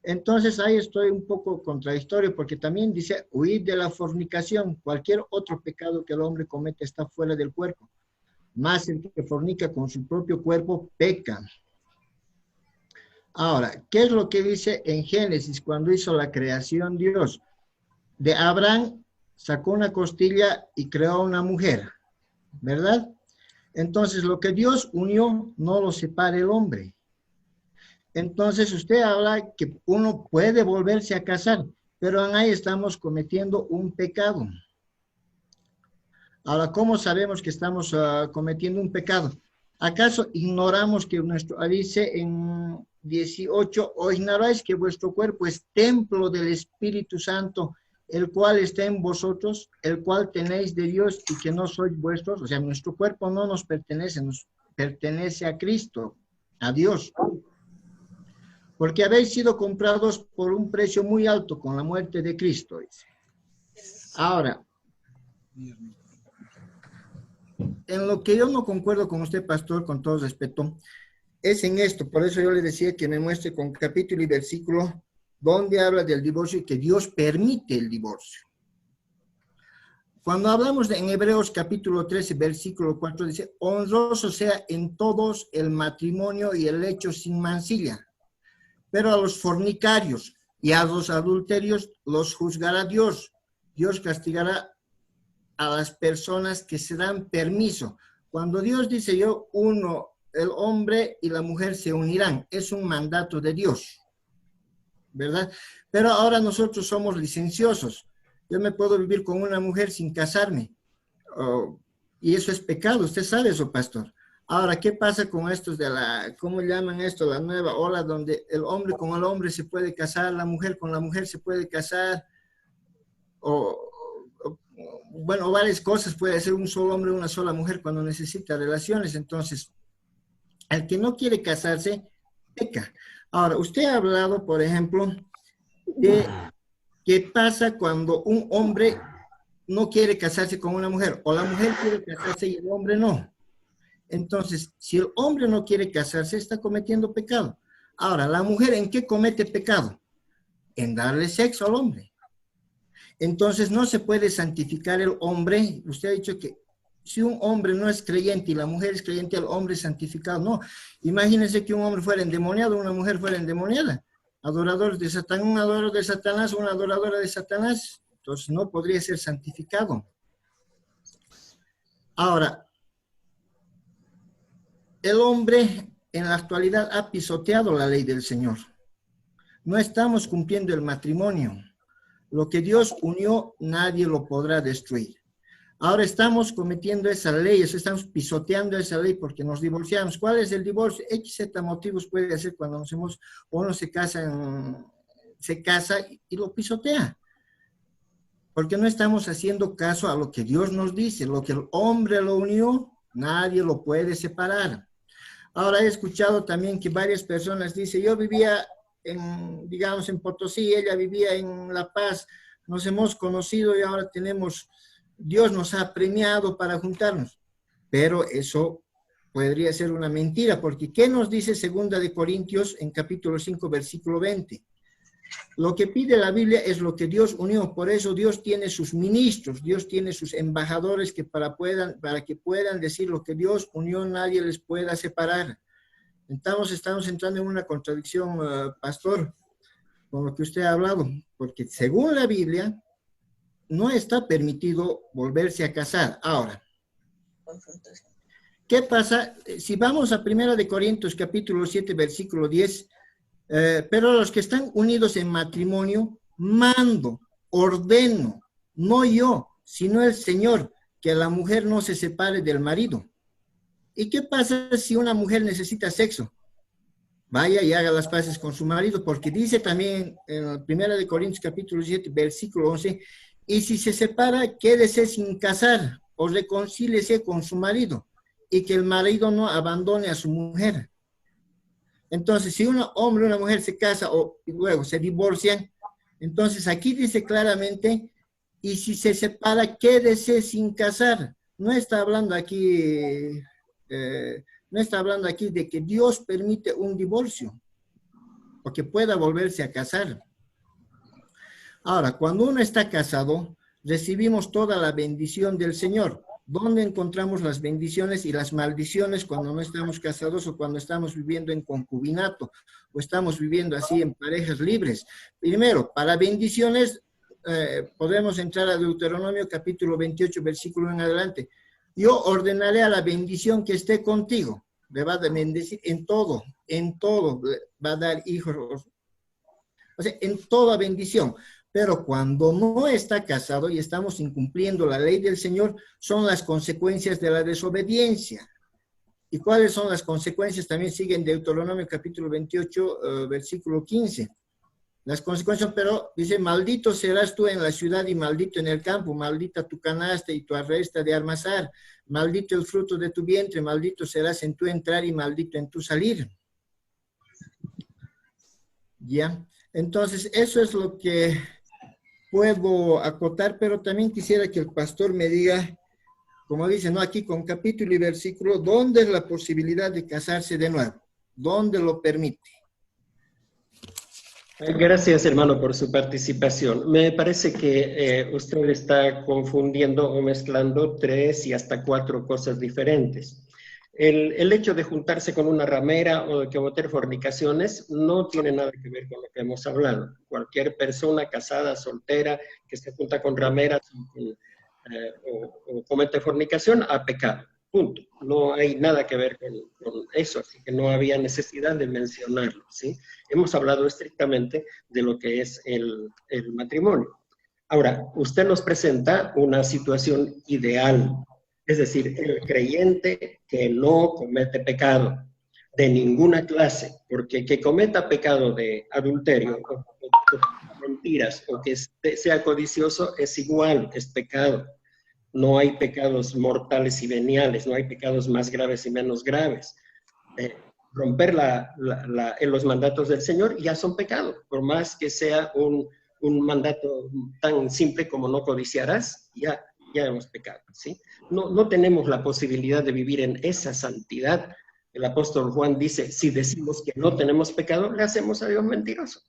Entonces ahí estoy un poco contradictorio, porque también dice, huid de la fornicación. Cualquier otro pecado que el hombre comete está fuera del cuerpo. Más el que fornica con su propio cuerpo peca. Ahora, ¿qué es lo que dice en Génesis cuando hizo la creación Dios? De Abraham sacó una costilla y creó una mujer, ¿verdad? Entonces, lo que Dios unió, no lo separa el hombre. Entonces, usted habla que uno puede volverse a casar, pero ahí estamos cometiendo un pecado. Ahora, ¿cómo sabemos que estamos cometiendo un pecado? ¿Acaso ignoramos que dice en 18, o ignoráis que vuestro cuerpo es templo del Espíritu Santo, el cual está en vosotros, el cual tenéis de Dios y que no sois vuestros? O sea, nuestro cuerpo no nos pertenece a Cristo, a Dios. Porque habéis sido comprados por un precio muy alto con la muerte de Cristo, dice. Ahora, en lo que yo no concuerdo con usted, pastor, con todo respeto, es en esto. Por eso yo le decía que me muestre con capítulo y versículo donde habla del divorcio y que Dios permite el divorcio. Cuando hablamos en Hebreos capítulo 13, versículo 4, dice, honroso sea en todos el matrimonio y el lecho sin mancilla, pero a los fornicarios y a los adulterios los juzgará Dios. Dios castigará a las personas que se dan permiso. Cuando Dios dice el hombre y la mujer se unirán, es un mandato de Dios, ¿verdad? Pero ahora nosotros somos licenciosos. Yo me puedo vivir con una mujer sin casarme, y eso es pecado. Usted sabe eso, pastor. Ahora, ¿qué pasa con estos cómo llaman esto? La nueva ola donde el hombre con el hombre se puede casar, la mujer con la mujer se puede casar, bueno, varias cosas. Puede ser un solo hombre, una sola mujer cuando necesita relaciones. Entonces, el que no quiere casarse, peca. Ahora, usted ha hablado, por ejemplo, de qué pasa cuando un hombre no quiere casarse con una mujer, o la mujer quiere casarse y el hombre no. Entonces, si el hombre no quiere casarse, está cometiendo pecado. Ahora, ¿la mujer en qué comete pecado? En darle sexo al hombre. Entonces, no se puede santificar el hombre. Usted ha dicho que si un hombre no es creyente y la mujer es creyente, el hombre es santificado. No. Imagínense que un hombre fuera endemoniado, una mujer fuera endemoniada. Adorador de Satanás, un adorador de Satanás, una adoradora de Satanás. Entonces, no podría ser santificado. Ahora, el hombre en la actualidad ha pisoteado la ley del Señor. No estamos cumpliendo el matrimonio. Lo que Dios unió, nadie lo podrá destruir. Ahora estamos cometiendo esa ley, estamos pisoteando esa ley porque nos divorciamos. ¿Cuál es el divorcio? XZ motivos puede hacer cuando uno se casa y lo pisotea. Porque no estamos haciendo caso a lo que Dios nos dice. Lo que el hombre lo unió, nadie lo puede separar. Ahora he escuchado también que varias personas dicen, yo vivía digamos, en Potosí, ella vivía en La Paz, nos hemos conocido y ahora Dios nos ha premiado para juntarnos. Pero eso podría ser una mentira, porque ¿qué nos dice 2 de Corintios en capítulo 5, versículo 20? Lo que pide la Biblia es lo que Dios unió, por eso Dios tiene sus ministros, Dios tiene sus embajadores que para que puedan decir lo que Dios unió, nadie les pueda separar. Entonces estamos entrando en una contradicción, pastor, con lo que usted ha hablado, porque según la Biblia, no está permitido volverse a casar. Ahora, ¿qué pasa? Si vamos a 1 de Corintios, capítulo 7, versículo 10, pero los que están unidos en matrimonio, mando, ordeno, no yo, sino el Señor, que la mujer no se separe del marido. ¿Y qué pasa si una mujer necesita sexo? Vaya y haga las paces con su marido, porque dice también en 1 de Corintios capítulo 7, versículo 11, y si se separa, quédese sin casar o reconcíliese con su marido, y que el marido no abandone a su mujer. Entonces, si un hombre y una mujer se casan y luego se divorcian, entonces aquí dice claramente, y si se separa, quédese sin casar. No está hablando aquí... no está hablando aquí de que Dios permite un divorcio o que pueda volverse a casar. Ahora, cuando uno está casado, recibimos toda la bendición del Señor. ¿Dónde encontramos las bendiciones y las maldiciones cuando no estamos casados o cuando estamos viviendo en concubinato o estamos viviendo así en parejas libres? Primero, para bendiciones, podemos entrar a Deuteronomio capítulo 28, versículo en adelante. Yo ordenaré a la bendición que esté contigo. Le va a bendecir en todo va a dar hijos. O sea, en toda bendición. Pero cuando no está casado y estamos incumpliendo la ley del Señor, son las consecuencias de la desobediencia. ¿Y cuáles son las consecuencias? También sigue en Deuteronomio capítulo 28, versículo 15. Las consecuencias, pero dice, maldito serás tú en la ciudad y maldito en el campo, maldita tu canasta y tu arresta de almazar, maldito el fruto de tu vientre, maldito serás en tu entrar y maldito en tu salir. ¿Ya? Entonces, eso es lo que puedo acotar, pero también quisiera que el pastor me diga, como dice, ¿no? Aquí con capítulo y versículo, ¿dónde es la posibilidad de casarse de nuevo? ¿Dónde lo permite? Gracias, hermano, por su participación. Me parece que usted está confundiendo o mezclando 3 y hasta 4 cosas diferentes. El hecho de juntarse con una ramera o de cometer fornicaciones no tiene nada que ver con lo que hemos hablado. Cualquier persona casada, soltera, que se junta con rameras o comete fornicación, ha pecado. Punto. No hay nada que ver con eso, así que no había necesidad de mencionarlo, ¿sí? Hemos hablado estrictamente de lo que es el matrimonio. Ahora, usted nos presenta una situación ideal, es decir, el creyente que no comete pecado de ninguna clase, porque que cometa pecado de adulterio o mentiras o que sea codicioso es igual, es pecado. No hay pecados mortales y veniales, no hay pecados más graves y menos graves. Romper los mandatos del Señor ya son pecados, por más que sea un mandato tan simple como no codiciarás, ya hemos pecado, ¿sí? No tenemos la posibilidad de vivir en esa santidad. El apóstol Juan dice, si decimos que no tenemos pecado, le hacemos a Dios mentiroso.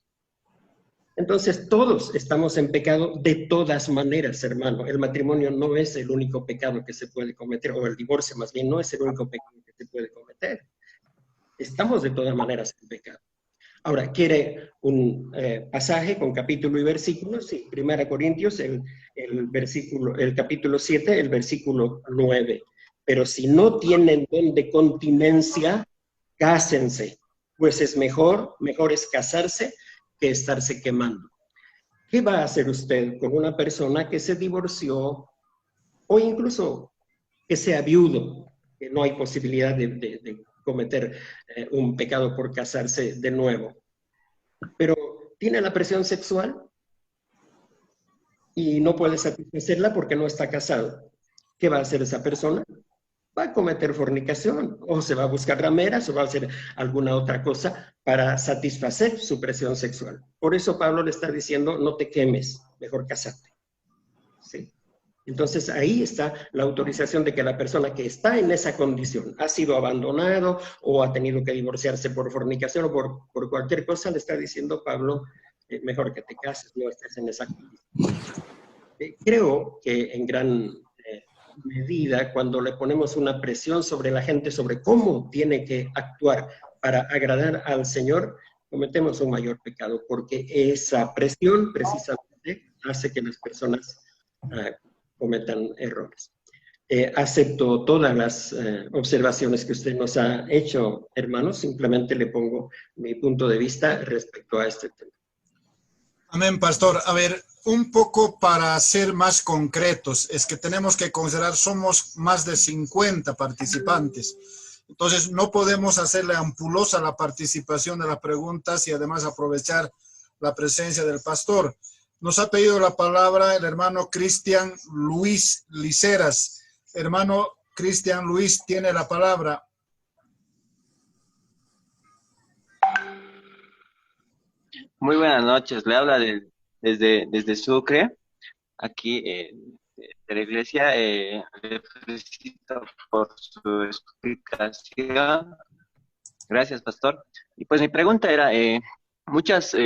Entonces, todos estamos en pecado de todas maneras, hermano. El matrimonio no es el único pecado que se puede cometer, o el divorcio más bien no es el único pecado que se puede cometer. Estamos de todas maneras en pecado. Ahora, ¿quiere un pasaje con capítulo y versículo? Sí, 1 Corintios, el capítulo 7, el versículo 9. Pero si no tienen don de continencia, cásense, pues es mejor es casarse que estarse quemando. ¿Qué va a hacer usted con una persona que se divorció o incluso que sea viudo, que no hay posibilidad de cometer un pecado por casarse de nuevo, pero tiene la presión sexual y no puede satisfacerla porque no está casado? ¿Qué va a hacer esa persona? Va a cometer fornicación, o se va a buscar rameras, o va a hacer alguna otra cosa para satisfacer su presión sexual. Por eso Pablo le está diciendo, no te quemes, mejor casate. ¿Sí? Entonces ahí está la autorización de que la persona que está en esa condición, ha sido abandonado o ha tenido que divorciarse por fornicación o por cualquier cosa, le está diciendo Pablo, mejor que te cases, no estés en esa condición. Creo que en gran medida, cuando le ponemos una presión sobre la gente, sobre cómo tiene que actuar para agradar al Señor, cometemos un mayor pecado, porque esa presión precisamente hace que las personas cometan errores. Acepto todas las observaciones que usted nos ha hecho, hermanos, simplemente le pongo mi punto de vista respecto a este tema. Amén, pastor. A ver, un poco para ser más concretos, es que tenemos que considerar, somos más de 50 participantes. Entonces, no podemos hacerle ampulosa la participación de las preguntas y además aprovechar la presencia del pastor. Nos ha pedido la palabra el hermano Cristian Luis Liceras. Hermano Cristian Luis, tiene la palabra. Muy buenas noches, le habla desde Sucre, aquí de la iglesia. Le felicito por su explicación. Gracias, pastor. Y pues mi pregunta era, muchos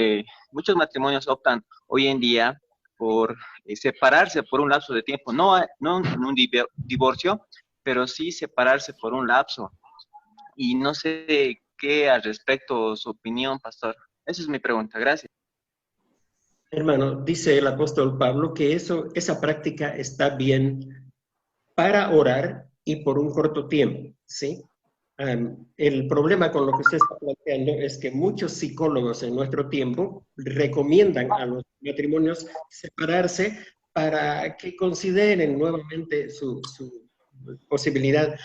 matrimonios optan hoy en día por separarse por un lapso de tiempo, no en un divorcio, pero sí separarse por un lapso. Y no sé qué al respecto, su opinión, pastor. Esa es mi pregunta. Gracias. Hermano, dice el apóstol Pablo que esa práctica está bien para orar y por un corto tiempo, ¿sí? El problema con lo que usted está planteando es que muchos psicólogos en nuestro tiempo recomiendan a los matrimonios separarse para que consideren nuevamente su posibilidad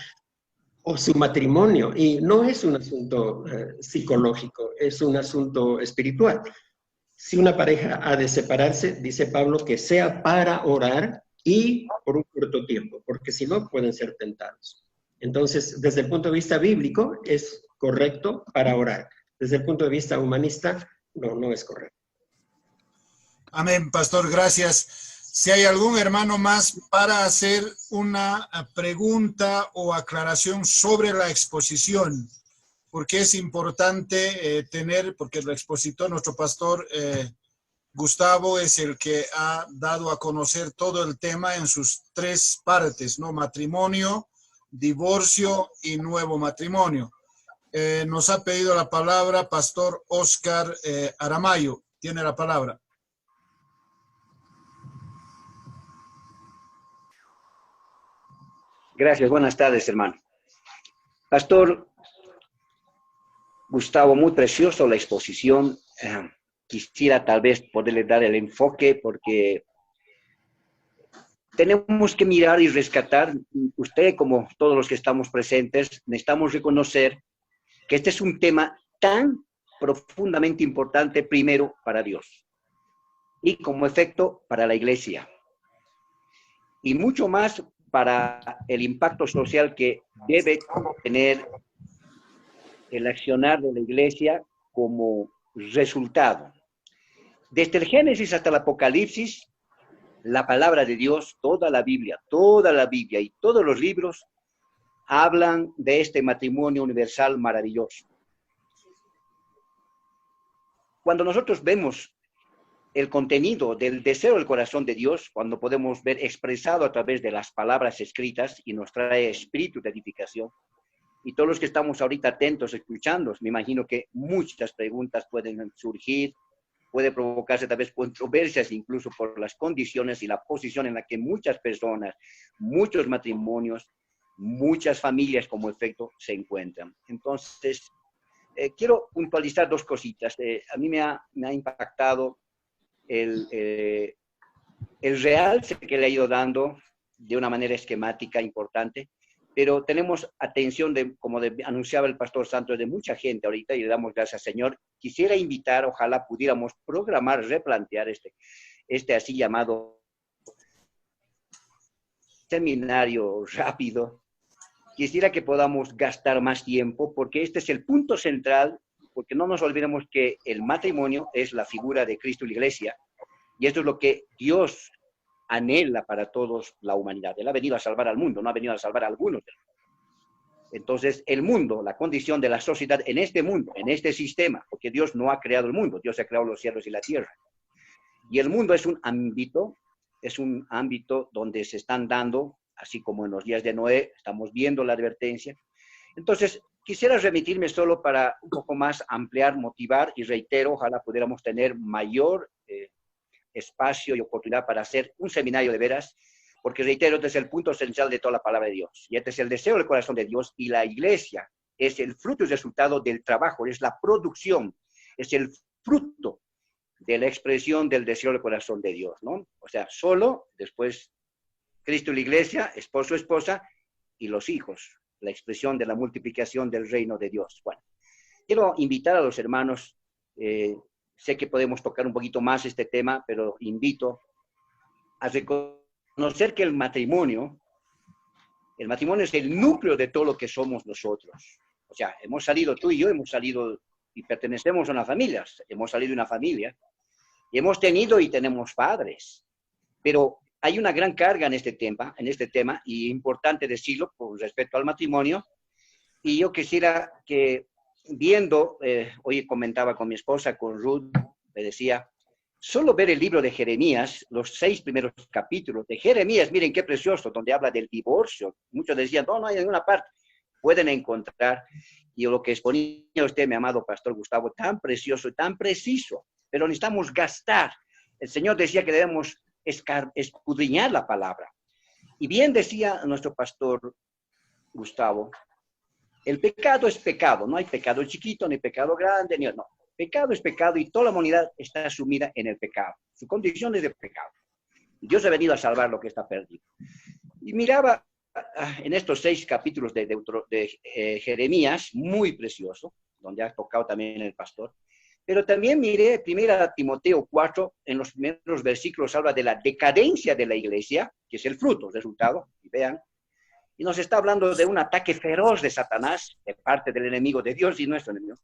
o su matrimonio. Y no es un asunto psicológico, es un asunto espiritual. Si una pareja ha de separarse, dice Pablo, que sea para orar y por un corto tiempo, porque si no pueden ser tentados. Entonces, desde el punto de vista bíblico, es correcto para orar. Desde el punto de vista humanista, no es correcto. Amén, pastor, gracias. Si hay algún hermano más para hacer una pregunta o aclaración sobre la exposición, porque es importante porque el expositor, nuestro pastor Gustavo, es el que ha dado a conocer todo el tema en sus 3 partes, ¿no? Matrimonio, divorcio y nuevo matrimonio. Nos ha pedido la palabra pastor Oscar Aramayo. Tiene la palabra. Gracias, buenas tardes, hermano. Pastor Gustavo, muy precioso la exposición. Quisiera tal vez poderle dar el enfoque porque tenemos que mirar y rescatar, usted como todos los que estamos presentes, necesitamos reconocer que este es un tema tan profundamente importante, primero para Dios y como efecto para la iglesia y mucho más para el impacto social que debe tener el accionar de la iglesia como resultado. Desde el Génesis hasta el Apocalipsis, la palabra de Dios, toda la Biblia y todos los libros hablan de este matrimonio universal maravilloso. Cuando nosotros vemos el contenido del deseo del corazón de Dios, cuando podemos ver expresado a través de las palabras escritas y nos trae espíritu de edificación, y todos los que estamos ahorita atentos, escuchando, me imagino que muchas preguntas pueden surgir, puede provocarse tal vez controversias incluso por las condiciones y la posición en la que muchas personas, muchos matrimonios muchas familias como efecto se encuentran. Entonces, quiero puntualizar dos cositas. A mí me ha impactado el realce que le ha ido dando de una manera esquemática importante, pero tenemos atención, como anunciaba el pastor Santos, de mucha gente ahorita, y le damos gracias al Señor. Quisiera invitar, ojalá pudiéramos programar, replantear este así llamado seminario rápido. Quisiera que podamos gastar más tiempo, porque este es el punto central, porque no nos olvidemos que el matrimonio es la figura de Cristo y la Iglesia, y esto es lo que Dios anhela para todos la humanidad. Él ha venido a salvar al mundo, no ha venido a salvar a algunos. Entonces, el mundo, la condición de la sociedad en este mundo, en este sistema, porque Dios no ha creado el mundo, Dios ha creado los cielos y la tierra. Y el mundo es un ámbito donde se están dando, así como en los días de Noé, estamos viendo la advertencia. Entonces, quisiera remitirme solo para un poco más ampliar, motivar, y reitero, ojalá pudiéramos tener mayor espacio y oportunidad para hacer un seminario de veras, porque reitero, este es el punto esencial de toda la palabra de Dios, y este es el deseo del corazón de Dios, y la iglesia es el fruto y resultado del trabajo, es la producción, es el fruto de la expresión del deseo del corazón de Dios, ¿no? O sea, solo, después Cristo y la iglesia, esposo, esposa, y los hijos, la expresión de la multiplicación del reino de Dios. Bueno, quiero invitar a los hermanos, sé que podemos tocar un poquito más este tema, pero invito a reconocer que el matrimonio es el núcleo de todo lo que somos nosotros. O sea, hemos salido, tú y yo hemos salido y pertenecemos a una familia, hemos salido de una familia, y hemos tenido y tenemos padres, pero hay una gran carga en este tema, y importante decirlo con respecto al matrimonio, y yo quisiera que viendo, hoy comentaba con mi esposa, con Ruth, me decía, solo ver el libro de Jeremías, los 6 primeros capítulos de Jeremías, miren qué precioso, donde habla del divorcio. Muchos decían, no hay ninguna parte. Pueden encontrar, y lo que exponía usted, mi amado pastor Gustavo, tan precioso y tan preciso, pero necesitamos gastar. El Señor decía que debemos escudriñar la palabra. Y bien decía nuestro pastor Gustavo, el pecado es pecado, no hay pecado chiquito, ni pecado grande, no. Pecado es pecado y toda la humanidad está sumida en el pecado. Su condición es de pecado. Dios ha venido a salvar lo que está perdido. Y miraba en estos 6 capítulos de Jeremías, muy precioso, donde ha tocado también el pastor, pero también miré 1 Timoteo 4, en los primeros versículos habla de la decadencia de la iglesia, que es el fruto, el resultado, y vean, y nos está hablando de un ataque feroz de Satanás, de parte del enemigo de Dios y nuestro enemigo,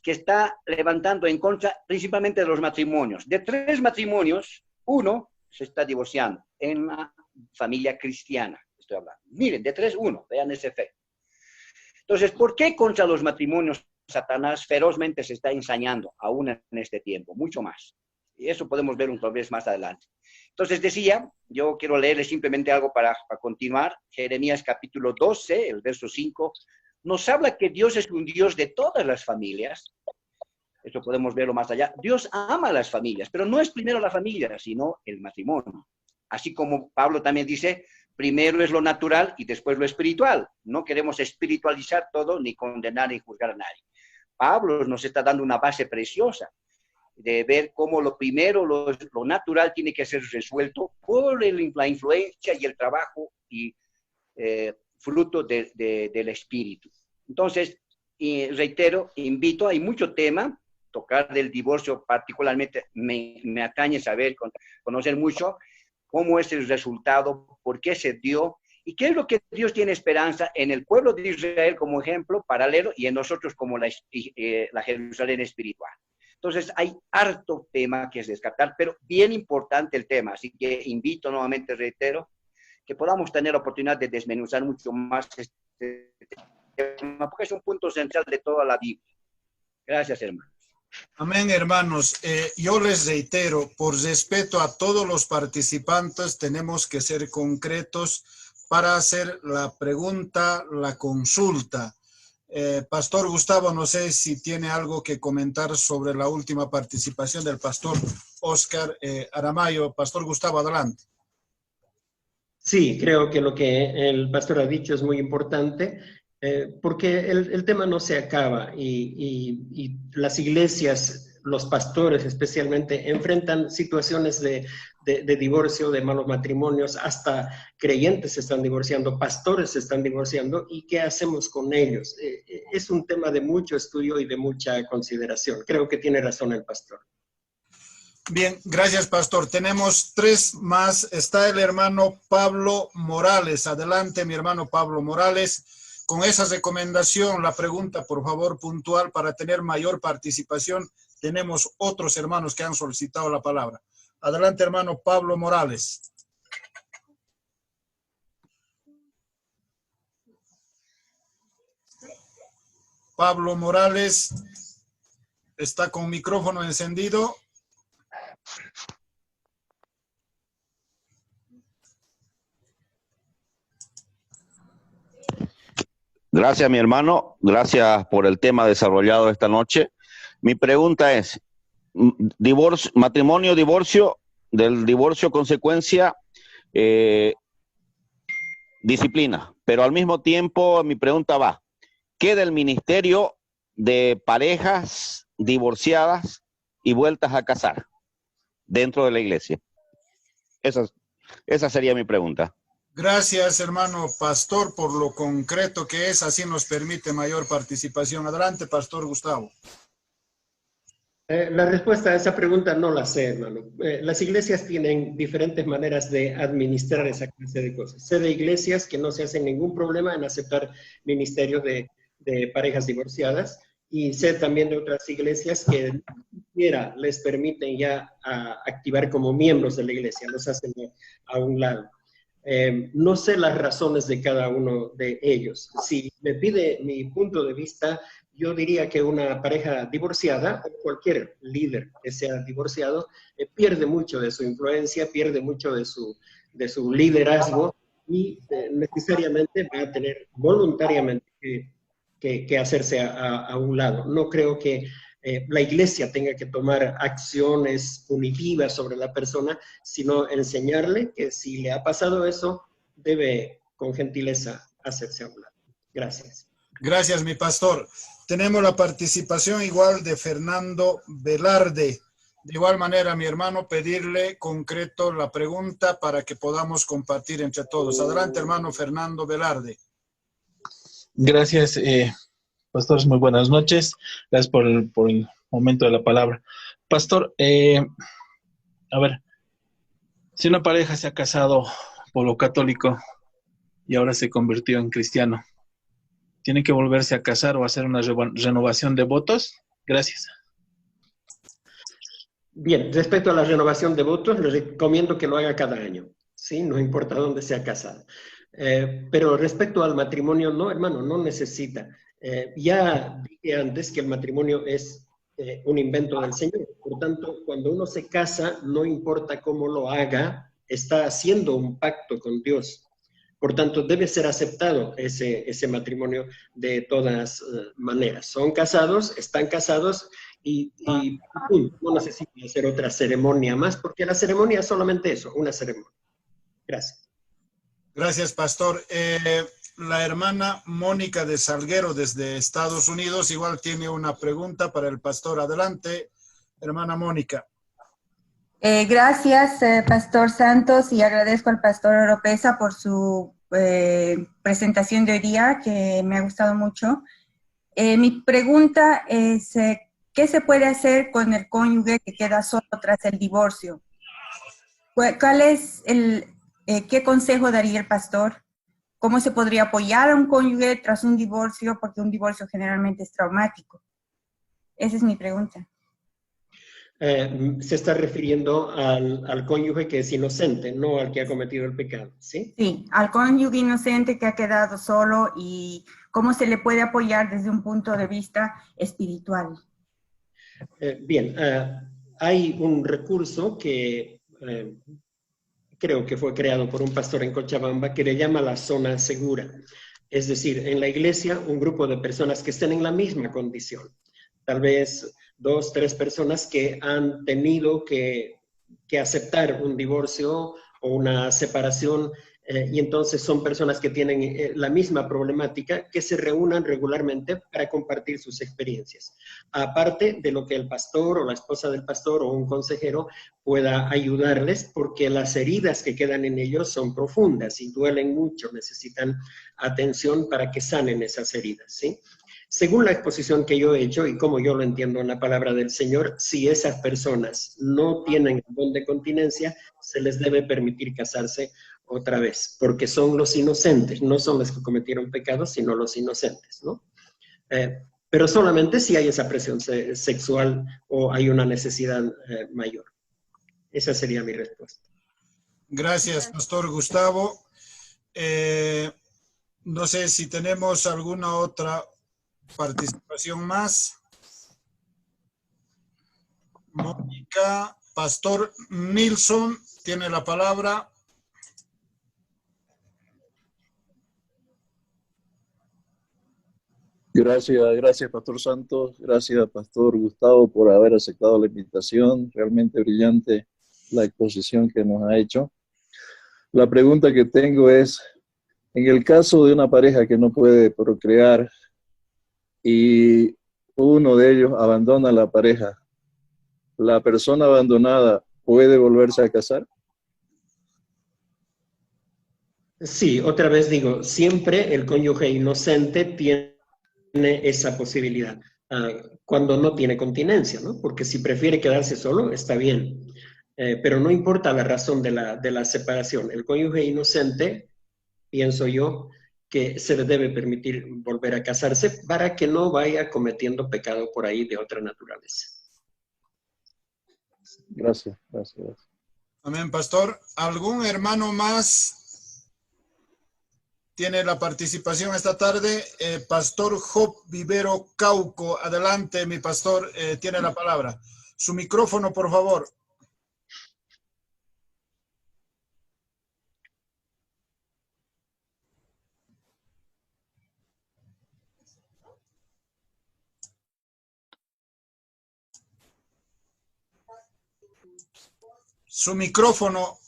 que está levantando en contra principalmente de los matrimonios. De 3 matrimonios, 1 se está divorciando en la familia cristiana, estoy hablando. Miren, de 3, 1, vean ese efecto. Entonces, ¿por qué contra los matrimonios Satanás ferozmente se está ensañando aún en este tiempo? Mucho más. Y eso podemos ver otra vez más adelante. Entonces decía, yo quiero leerles simplemente algo para continuar. Jeremías capítulo 12, el verso 5, nos habla que Dios es un Dios de todas las familias. Esto podemos verlo más allá. Dios ama a las familias, pero no es primero la familia, sino el matrimonio. Así como Pablo también dice, primero es lo natural y después lo espiritual. No queremos espiritualizar todo, ni condenar ni juzgar a nadie. Pablo nos está dando una base preciosa de ver cómo lo primero, lo natural, tiene que ser resuelto por la influencia y el trabajo y fruto del espíritu. Entonces, reitero, invito, hay mucho tema, tocar del divorcio particularmente me atañe saber, conocer mucho cómo es el resultado, por qué se dio y qué es lo que Dios tiene esperanza en el pueblo de Israel como ejemplo paralelo y en nosotros como la Jerusalén espiritual. Entonces, hay harto tema que es descartar, pero bien importante el tema. Así que invito nuevamente, reitero, que podamos tener la oportunidad de desmenuzar mucho más este tema, porque es un punto central de toda la Biblia. Gracias, hermanos. Amén, hermanos. Yo les reitero, por respeto a todos los participantes, tenemos que ser concretos para hacer la pregunta, la consulta. Pastor Gustavo, no sé si tiene algo que comentar sobre la última participación del pastor Oscar Aramayo. Pastor Gustavo, adelante. Sí, creo que lo que el pastor ha dicho es muy importante, porque el tema no se acaba y las iglesias, los pastores especialmente, enfrentan situaciones de divorcio, de malos matrimonios, hasta creyentes se están divorciando, pastores se están divorciando, ¿y qué hacemos con ellos? Es un tema de mucho estudio y de mucha consideración. Creo que tiene razón el pastor. Bien, gracias, pastor. Tenemos 3 más. Está el hermano Pablo Morales. Adelante, mi hermano Pablo Morales. Con esa recomendación, la pregunta, por favor, puntual, para tener mayor participación. Tenemos otros hermanos que han solicitado la palabra. Adelante, hermano Pablo Morales. Pablo Morales está con micrófono encendido. Gracias, mi hermano. Gracias por el tema desarrollado esta noche. Mi pregunta es, divorcio, matrimonio, divorcio, del divorcio consecuencia, disciplina. Pero al mismo tiempo mi pregunta va, ¿qué del ministerio de parejas divorciadas y vueltas a casar dentro de la iglesia? Esa sería mi pregunta. Gracias, hermano pastor, por lo concreto que es, así nos permite mayor participación. Adelante, pastor Gustavo. La respuesta a esa pregunta no la sé, hermano. Las iglesias tienen diferentes maneras de administrar esa clase de cosas. Sé de iglesias que no se hacen ningún problema en aceptar ministerios de parejas divorciadas, y sé también de otras iglesias que ni siquiera les permiten ya activar como miembros de la iglesia, los hacen a un lado. No sé las razones de cada uno de ellos. Si me pide mi punto de vista, yo diría que una pareja divorciada, o cualquier líder que sea divorciado, pierde mucho de su influencia, pierde mucho de su liderazgo, y necesariamente va a tener voluntariamente que hacerse a un lado. No creo que la iglesia tenga que tomar acciones punitivas sobre la persona, sino enseñarle que si le ha pasado eso, debe con gentileza hacerse a un lado. Gracias. Gracias, mi pastor. Tenemos la participación igual de Fernando Velarde. De igual manera, mi hermano, pedirle concreto la pregunta para que podamos compartir entre todos. Adelante, hermano Fernando Velarde. Gracias, pastores, muy buenas noches. Gracias por el momento de la palabra. Pastor, a ver, si una pareja se ha casado por lo católico y ahora se convirtió en cristiano, ¿tiene que volverse a casar o hacer una renovación de votos? Gracias. Bien, respecto a la renovación de votos, les recomiendo que lo haga cada año, ¿sí? No importa dónde sea casado. Pero respecto al matrimonio, no, hermano, no necesita. Ya dije antes que el matrimonio es un invento del Señor. Por tanto, cuando uno se casa, no importa cómo lo haga, está haciendo un pacto con Dios. Por tanto, debe ser aceptado ese matrimonio de todas maneras. Son casados, están casados y no necesitan hacer otra ceremonia más, porque la ceremonia es solamente eso, una ceremonia. Gracias. Gracias, pastor. La hermana Mónica de Salguero desde Estados Unidos igual tiene una pregunta para el pastor. Adelante, hermana Mónica. Gracias, Pastor Santos, y agradezco al Pastor Oropesa por su presentación de hoy día, que me ha gustado mucho. Mi pregunta es, ¿qué se puede hacer con el cónyuge que queda solo tras el divorcio? ¿Cuál es qué consejo daría el pastor? ¿Cómo se podría apoyar a un cónyuge tras un divorcio? Porque un divorcio generalmente es traumático. Esa es mi pregunta. Se está refiriendo al cónyuge que es inocente, no al que ha cometido el pecado, ¿sí? Sí, al cónyuge inocente que ha quedado solo, y cómo se le puede apoyar desde un punto de vista espiritual. Bien, hay un recurso que creo que fue creado por un pastor en Cochabamba que le llama la zona segura. Es decir, en la iglesia, un grupo de personas que estén en la misma condición. Tal vez 2, 3 personas que han tenido que aceptar un divorcio o una separación Y entonces son personas que tienen la misma problemática, que se reúnan regularmente para compartir sus experiencias. Aparte de lo que el pastor o la esposa del pastor o un consejero pueda ayudarles, porque las heridas que quedan en ellos son profundas y duelen mucho, necesitan atención para que sanen esas heridas, ¿sí? Según la exposición que yo he hecho y como yo lo entiendo en la palabra del Señor, si esas personas no tienen don de continencia, se les debe permitir casarse otra vez, porque son los inocentes, no son los que cometieron pecados, sino los inocentes, ¿no? Pero solamente si hay esa presión sexual o hay una necesidad mayor. Esa sería mi respuesta. Gracias, Pastor Gustavo. No sé si tenemos alguna otra participación más. Mónica, Pastor Nilsson tiene la palabra. Gracias, Pastor Santos. Gracias, Pastor Gustavo, por haber aceptado la invitación. Realmente brillante la exposición que nos ha hecho. La pregunta que tengo es, en el caso de una pareja que no puede procrear y uno de ellos abandona la pareja, ¿la persona abandonada puede volverse a casar? Sí, otra vez digo, siempre el cónyuge inocente tiene esa posibilidad, cuando no tiene continencia, ¿no? Porque si prefiere quedarse solo, está bien. Pero no importa la razón de la separación. El cónyuge inocente, pienso yo, que se le debe permitir volver a casarse para que no vaya cometiendo pecado por ahí de otra naturaleza. Gracias. Amén, Pastor. ¿Algún hermano más tiene la participación esta tarde? Pastor Job Vivero Cauco, adelante, mi pastor, tiene la palabra. Su micrófono, por favor. Su micrófono.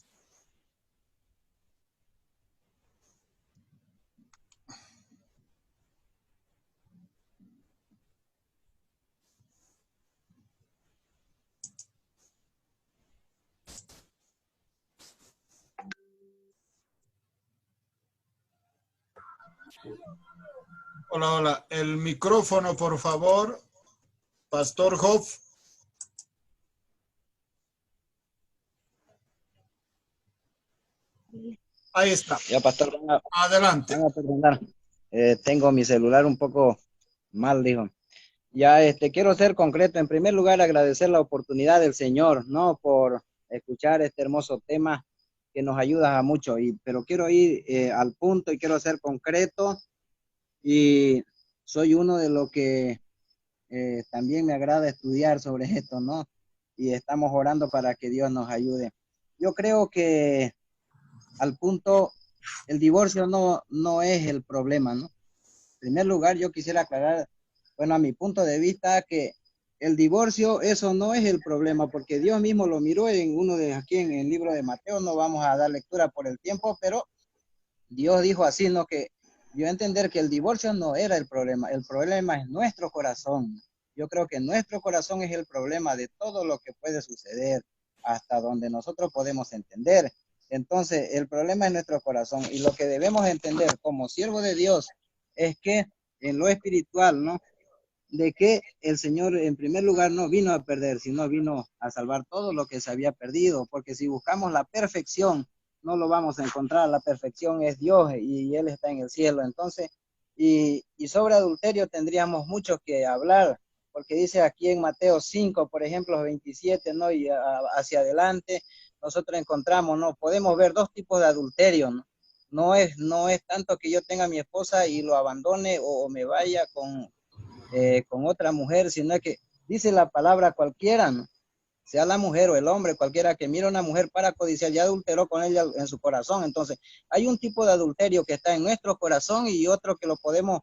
Hola. El micrófono, por favor. Pastor Job. Ahí está. Ya, pastor, Adelante. van a perdonar. Tengo mi celular un poco mal, dijo. Ya, quiero ser concreto. En primer lugar, agradecer la oportunidad del Señor, ¿no? Por escuchar este hermoso tema que nos ayuda a mucho. Pero quiero ir al punto y quiero ser concreto. Y soy uno de los que también me agrada estudiar sobre esto, ¿no? Y estamos orando para que Dios nos ayude. Yo creo que al punto, el divorcio no es el problema, ¿no? En primer lugar, yo quisiera aclarar, bueno, a mi punto de vista, que el divorcio, eso no es el problema, porque Dios mismo lo miró en aquí en el libro de Mateo. No vamos a dar lectura por el tiempo, pero Dios dijo así, ¿no? Que yo entender que el divorcio no era el problema es nuestro corazón. Yo creo que nuestro corazón es el problema de todo lo que puede suceder, hasta donde nosotros podemos entender. Entonces, el problema es nuestro corazón, y lo que debemos entender como siervo de Dios es que en lo espiritual, ¿no? De que el Señor en primer lugar no vino a perder, sino vino a salvar todo lo que se había perdido, porque si buscamos la perfección, no lo vamos a encontrar. La perfección es Dios y Él está en el cielo. Entonces, y sobre adulterio tendríamos mucho que hablar, porque dice aquí en Mateo 5, por ejemplo, 27, ¿no? Y hacia adelante, nosotros encontramos, ¿no? Podemos ver dos tipos de adulterio, ¿no? No es tanto que yo tenga a mi esposa y lo abandone o me vaya con otra mujer, sino que dice la palabra cualquiera, ¿no? Sea la mujer o el hombre, cualquiera que mira a una mujer para codiciar, ya adulteró con ella en su corazón. Entonces, hay un tipo de adulterio que está en nuestro corazón y otro que lo podemos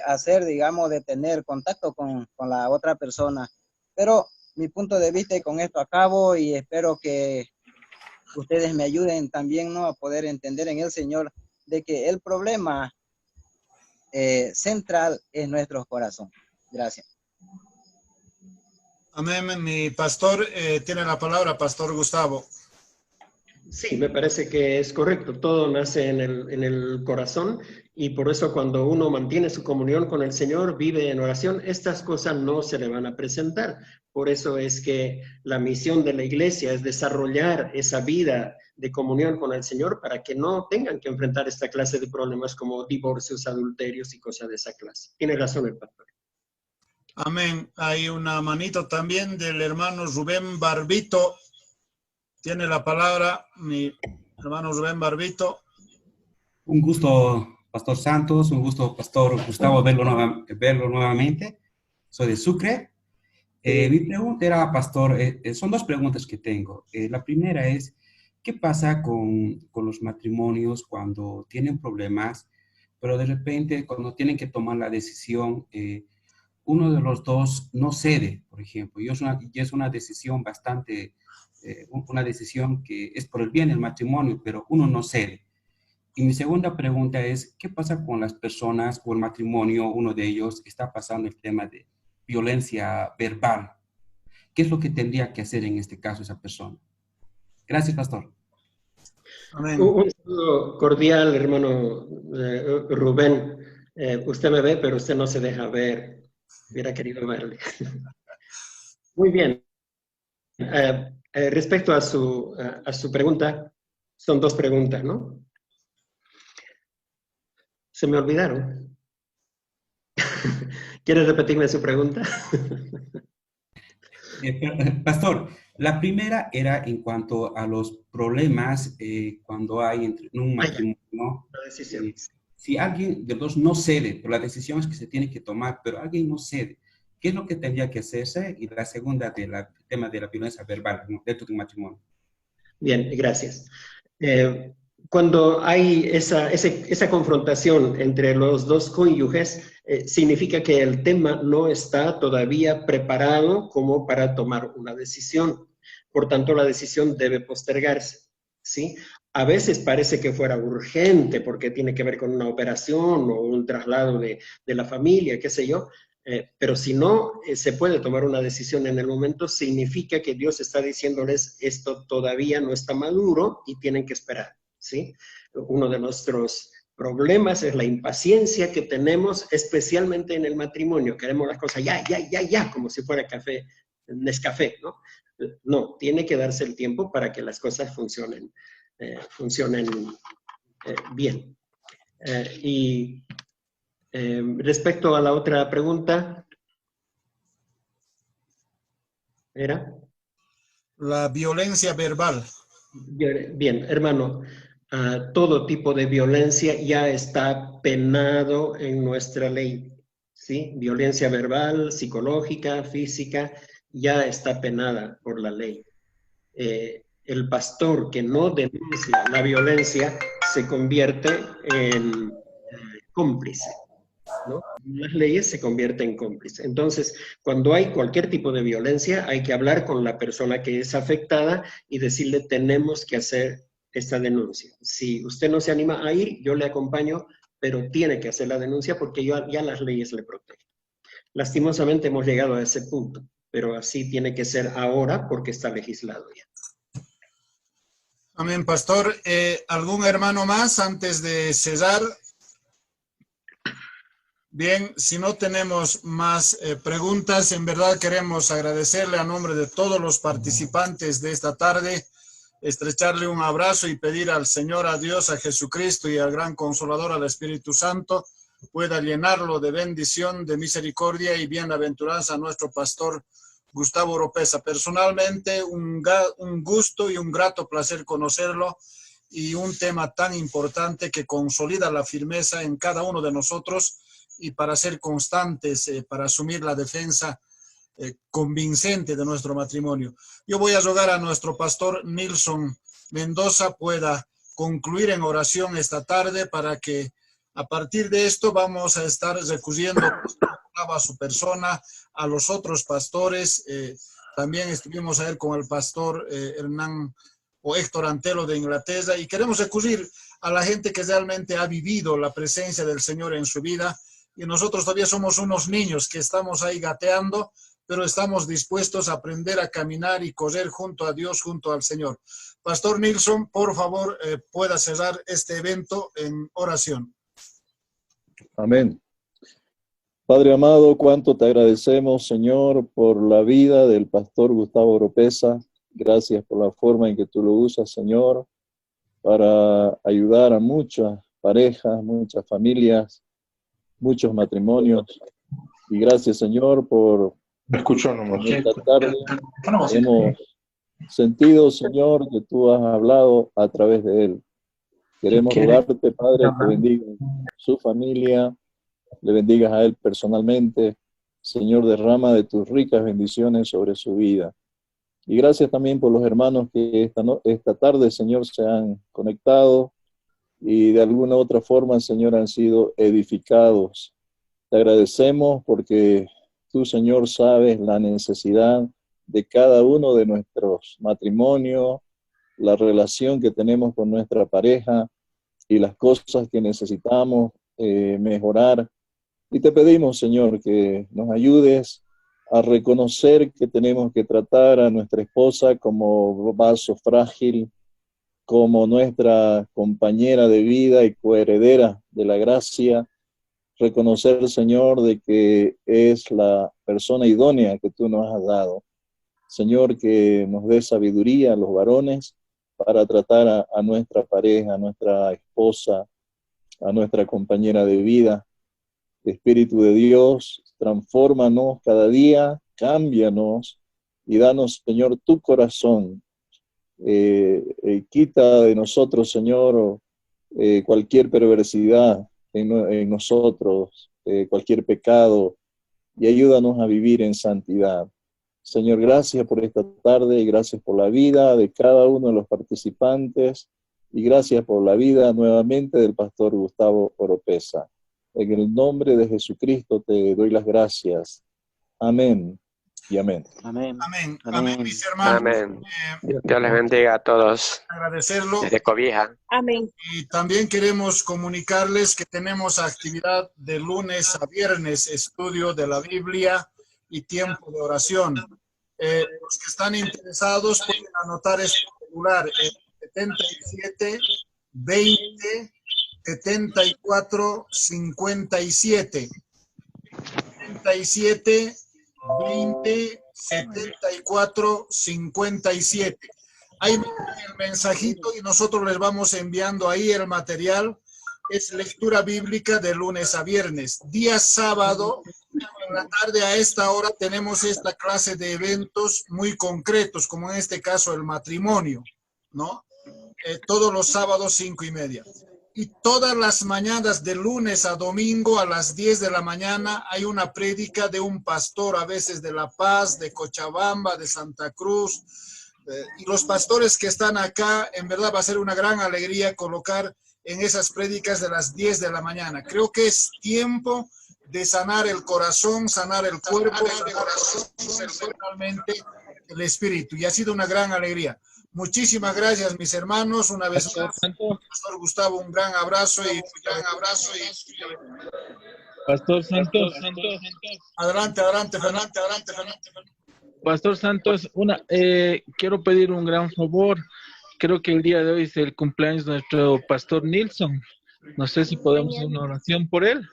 hacer, digamos, de tener contacto con la otra persona. Pero mi punto de vista, y con esto acabo, y espero que ustedes me ayuden también, ¿no?, a poder entender en el Señor de que el problema central es nuestro corazón. Gracias. Amén. Mi pastor tiene la palabra, Pastor Gustavo. Sí, me parece que es correcto. Todo nace en el corazón y por eso cuando uno mantiene su comunión con el Señor, vive en oración, estas cosas no se le van a presentar. Por eso es que la misión de la iglesia es desarrollar esa vida de comunión con el Señor para que no tengan que enfrentar esta clase de problemas como divorcios, adulterios y cosas de esa clase. Tiene razón el pastor. Amén. Hay una manito también del hermano Rubén Barbito. Tiene la palabra mi hermano Rubén Barbito. Un gusto, Pastor Santos, un gusto, Pastor Gustavo, verlo nuevamente. Soy de Sucre. Mi pregunta era, Pastor, son dos preguntas que tengo. La primera es, ¿qué pasa con los matrimonios cuando tienen problemas, pero de repente cuando tienen que tomar la decisión, uno de los dos no cede, por ejemplo, y es una decisión bastante... una decisión que es por el bien del matrimonio, pero uno no cede. Y mi segunda pregunta es, ¿qué pasa con las personas o el matrimonio? Uno de ellos está pasando el tema de violencia verbal. ¿Qué es lo que tendría que hacer en este caso esa persona? Gracias, pastor. Amén. Un saludo cordial, hermano Rubén. Usted me ve, pero usted no se deja ver. Hubiera querido verle. Muy bien. Respecto a su pregunta, son dos preguntas, ¿no? Se me olvidaron. ¿Quieres repetirme su pregunta? Pastor, la primera era en cuanto a los problemas cuando hay entre un matrimonio. La decisión. Si alguien de los dos no cede, por las decisiones que se tiene que tomar, pero alguien no cede, ¿qué es lo que tendría que hacerse? Y la segunda, del tema de la violencia verbal dentro de un matrimonio. Bien, gracias. Cuando hay esa confrontación entre los dos cónyuges, significa que el tema no está todavía preparado como para tomar una decisión. Por tanto, la decisión debe postergarse, ¿sí? A veces parece que fuera urgente porque tiene que ver con una operación o un traslado de la familia, qué sé yo. Pero si no se puede tomar una decisión en el momento, significa que Dios está diciéndoles esto todavía no está maduro y tienen que esperar, ¿sí? Uno de nuestros problemas es la impaciencia que tenemos, especialmente en el matrimonio. Queremos las cosas ya, como si fuera café, Nescafé, ¿no? No, tiene que darse el tiempo para que las cosas funcionen bien. Respecto a la otra pregunta, ¿era? La violencia verbal. Bien, hermano, todo tipo de violencia ya está penado en nuestra ley, ¿sí? Violencia verbal, psicológica, física, ya está penada por la ley. El pastor que no denuncia la violencia se convierte en cómplice, ¿no? Las leyes se convierten en cómplices. Entonces, cuando hay cualquier tipo de violencia, hay que hablar con la persona que es afectada y decirle, tenemos que hacer esta denuncia. Si usted no se anima a ir, yo le acompaño, pero tiene que hacer la denuncia porque ya las leyes le protegen. Lastimosamente hemos llegado a ese punto, pero así tiene que ser ahora porque está legislado ya. Amén, pastor. ¿Algún hermano más antes de cerrar? Bien, si no tenemos más preguntas, en verdad queremos agradecerle a nombre de todos los participantes de esta tarde, estrecharle un abrazo y pedir al Señor, a Dios, a Jesucristo y al gran Consolador, al Espíritu Santo, pueda llenarlo de bendición, de misericordia y bienaventuranza a nuestro pastor Gustavo Oropeza. Personalmente, un gusto y un grato placer conocerlo y un tema tan importante que consolida la firmeza en cada uno de nosotros y para ser constantes, para asumir la defensa convincente de nuestro matrimonio. Yo voy a rogar a nuestro pastor Nilson Mendoza pueda concluir en oración esta tarde para que a partir de esto vamos a estar recurriendo a su persona, a los otros pastores. También estuvimos a él con el pastor Hernán o Héctor Antelo de Inglaterra, y queremos recurrir a la gente que realmente ha vivido la presencia del Señor en su vida, y nosotros todavía somos unos niños que estamos ahí gateando, pero estamos dispuestos a aprender a caminar y correr junto a Dios, junto al Señor. Pastor Nilsson, por favor, pueda cerrar este evento en oración. Amén. Padre amado, cuánto te agradecemos, Señor, por la vida del pastor Gustavo Oropesa. Gracias por la forma en que tú lo usas, Señor, para ayudar a muchas parejas, muchas familias, muchos matrimonios. Y gracias, Señor, por esta tarde. Hemos sentido, Señor, que tú has hablado a través de él. Queremos rogarte, Padre, que bendiga su familia, le bendigas a él personalmente. Señor, derrama de tus ricas bendiciones sobre su vida. Y gracias también por los hermanos que esta tarde, Señor, se han conectado y de alguna u otra forma, Señor, han sido edificados. Te agradecemos porque tú, Señor, sabes la necesidad de cada uno de nuestros matrimonios, la relación que tenemos con nuestra pareja y las cosas que necesitamos mejorar. Y te pedimos, Señor, que nos ayudes a reconocer que tenemos que tratar a nuestra esposa como vaso frágil, como nuestra compañera de vida y coheredera de la gracia. Reconocer, Señor, de que es la persona idónea que tú nos has dado. Señor, que nos dé sabiduría a los varones para tratar a nuestra pareja, a nuestra esposa, a nuestra compañera de vida. Espíritu de Dios, transfórmanos cada día, cámbianos y danos, Señor, tu corazón. Quita de nosotros, Señor, cualquier perversidad en nosotros, cualquier pecado, y ayúdanos a vivir en santidad. Señor, gracias por esta tarde y gracias por la vida de cada uno de los participantes y gracias por la vida nuevamente del pastor Gustavo Oropesa. En el nombre de Jesucristo te doy las gracias. Amén y amén. Amén. Amén. Amén, mis hermanos. Amén. Dios les bendiga a todos. Agradecerlo. Desde Cobija. Amén. Y también queremos comunicarles que tenemos actividad de lunes a viernes, estudio de la Biblia y tiempo de oración. Los que están interesados pueden anotar este celular, 77 20 74 57. 77 20 74 57. Ahí el mensajito y nosotros les vamos enviando ahí el material. Es lectura bíblica de lunes a viernes. Día sábado, en la tarde a esta hora tenemos esta clase de eventos muy concretos, como en este caso el matrimonio, ¿no? Todos los sábados 5:30. Y todas las mañanas de lunes a domingo a las 10 de la mañana hay una prédica de un pastor, a veces de La Paz, de Cochabamba, de Santa Cruz. Y los pastores que están acá, en verdad va a ser una gran alegría colocar en esas prédicas de las 10 de la mañana. Creo que es tiempo de sanar el corazón, sanar el cuerpo, realmente el espíritu. Y ha sido una gran alegría. Muchísimas gracias, mis hermanos. Una vez más, Pastor Gustavo, un gran abrazo y Pastor Santos. Adelante, Fernando. Pastor Santos, quiero pedir un gran favor. Creo que el día de hoy es el cumpleaños de nuestro pastor Nilsson. No sé si podemos hacer una oración por él.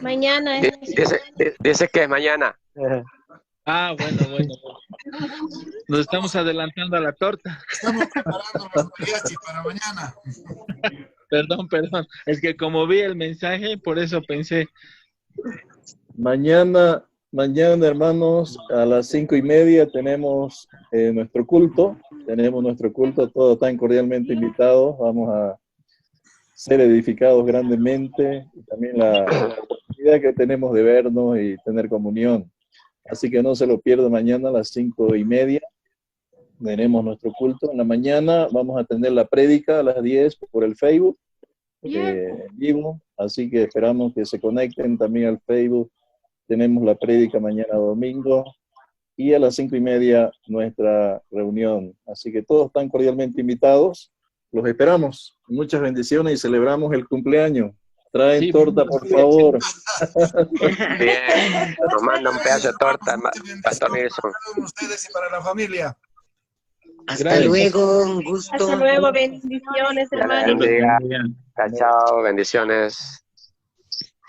Mañana. Dice que es mañana. Ah, bueno. Nos estamos adelantando a la torta. Estamos preparando los mariachis para mañana. Perdón. Es que como vi el mensaje, por eso pensé. Mañana, hermanos, a las 5:30 tenemos nuestro culto. Todos están cordialmente invitados. Vamos a ser edificados grandemente. Y también la oportunidad que tenemos de vernos y tener comunión. Así que no se lo pierda mañana a las 5:30. Tenemos nuestro culto. En la mañana vamos a tener la prédica a las 10 por el Facebook en vivo. Así que esperamos que se conecten también al Facebook. Tenemos la prédica mañana domingo. y a las 5:30 nuestra reunión. Así que todos están cordialmente invitados. Los esperamos. Muchas bendiciones y celebramos el cumpleaños. Traen torta, por favor. Bien, nos manda un pedazo de torta, Pastor Nilsson. Para ustedes y para la familia. Hasta luego, un gusto. Hasta luego, bendiciones, Dios les hermanos. bendiga. Chao, chao, bendiciones.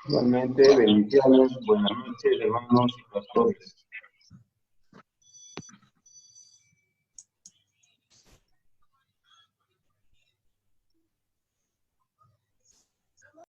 Igualmente, bendiciones, buenas noches, hermanos y pastores.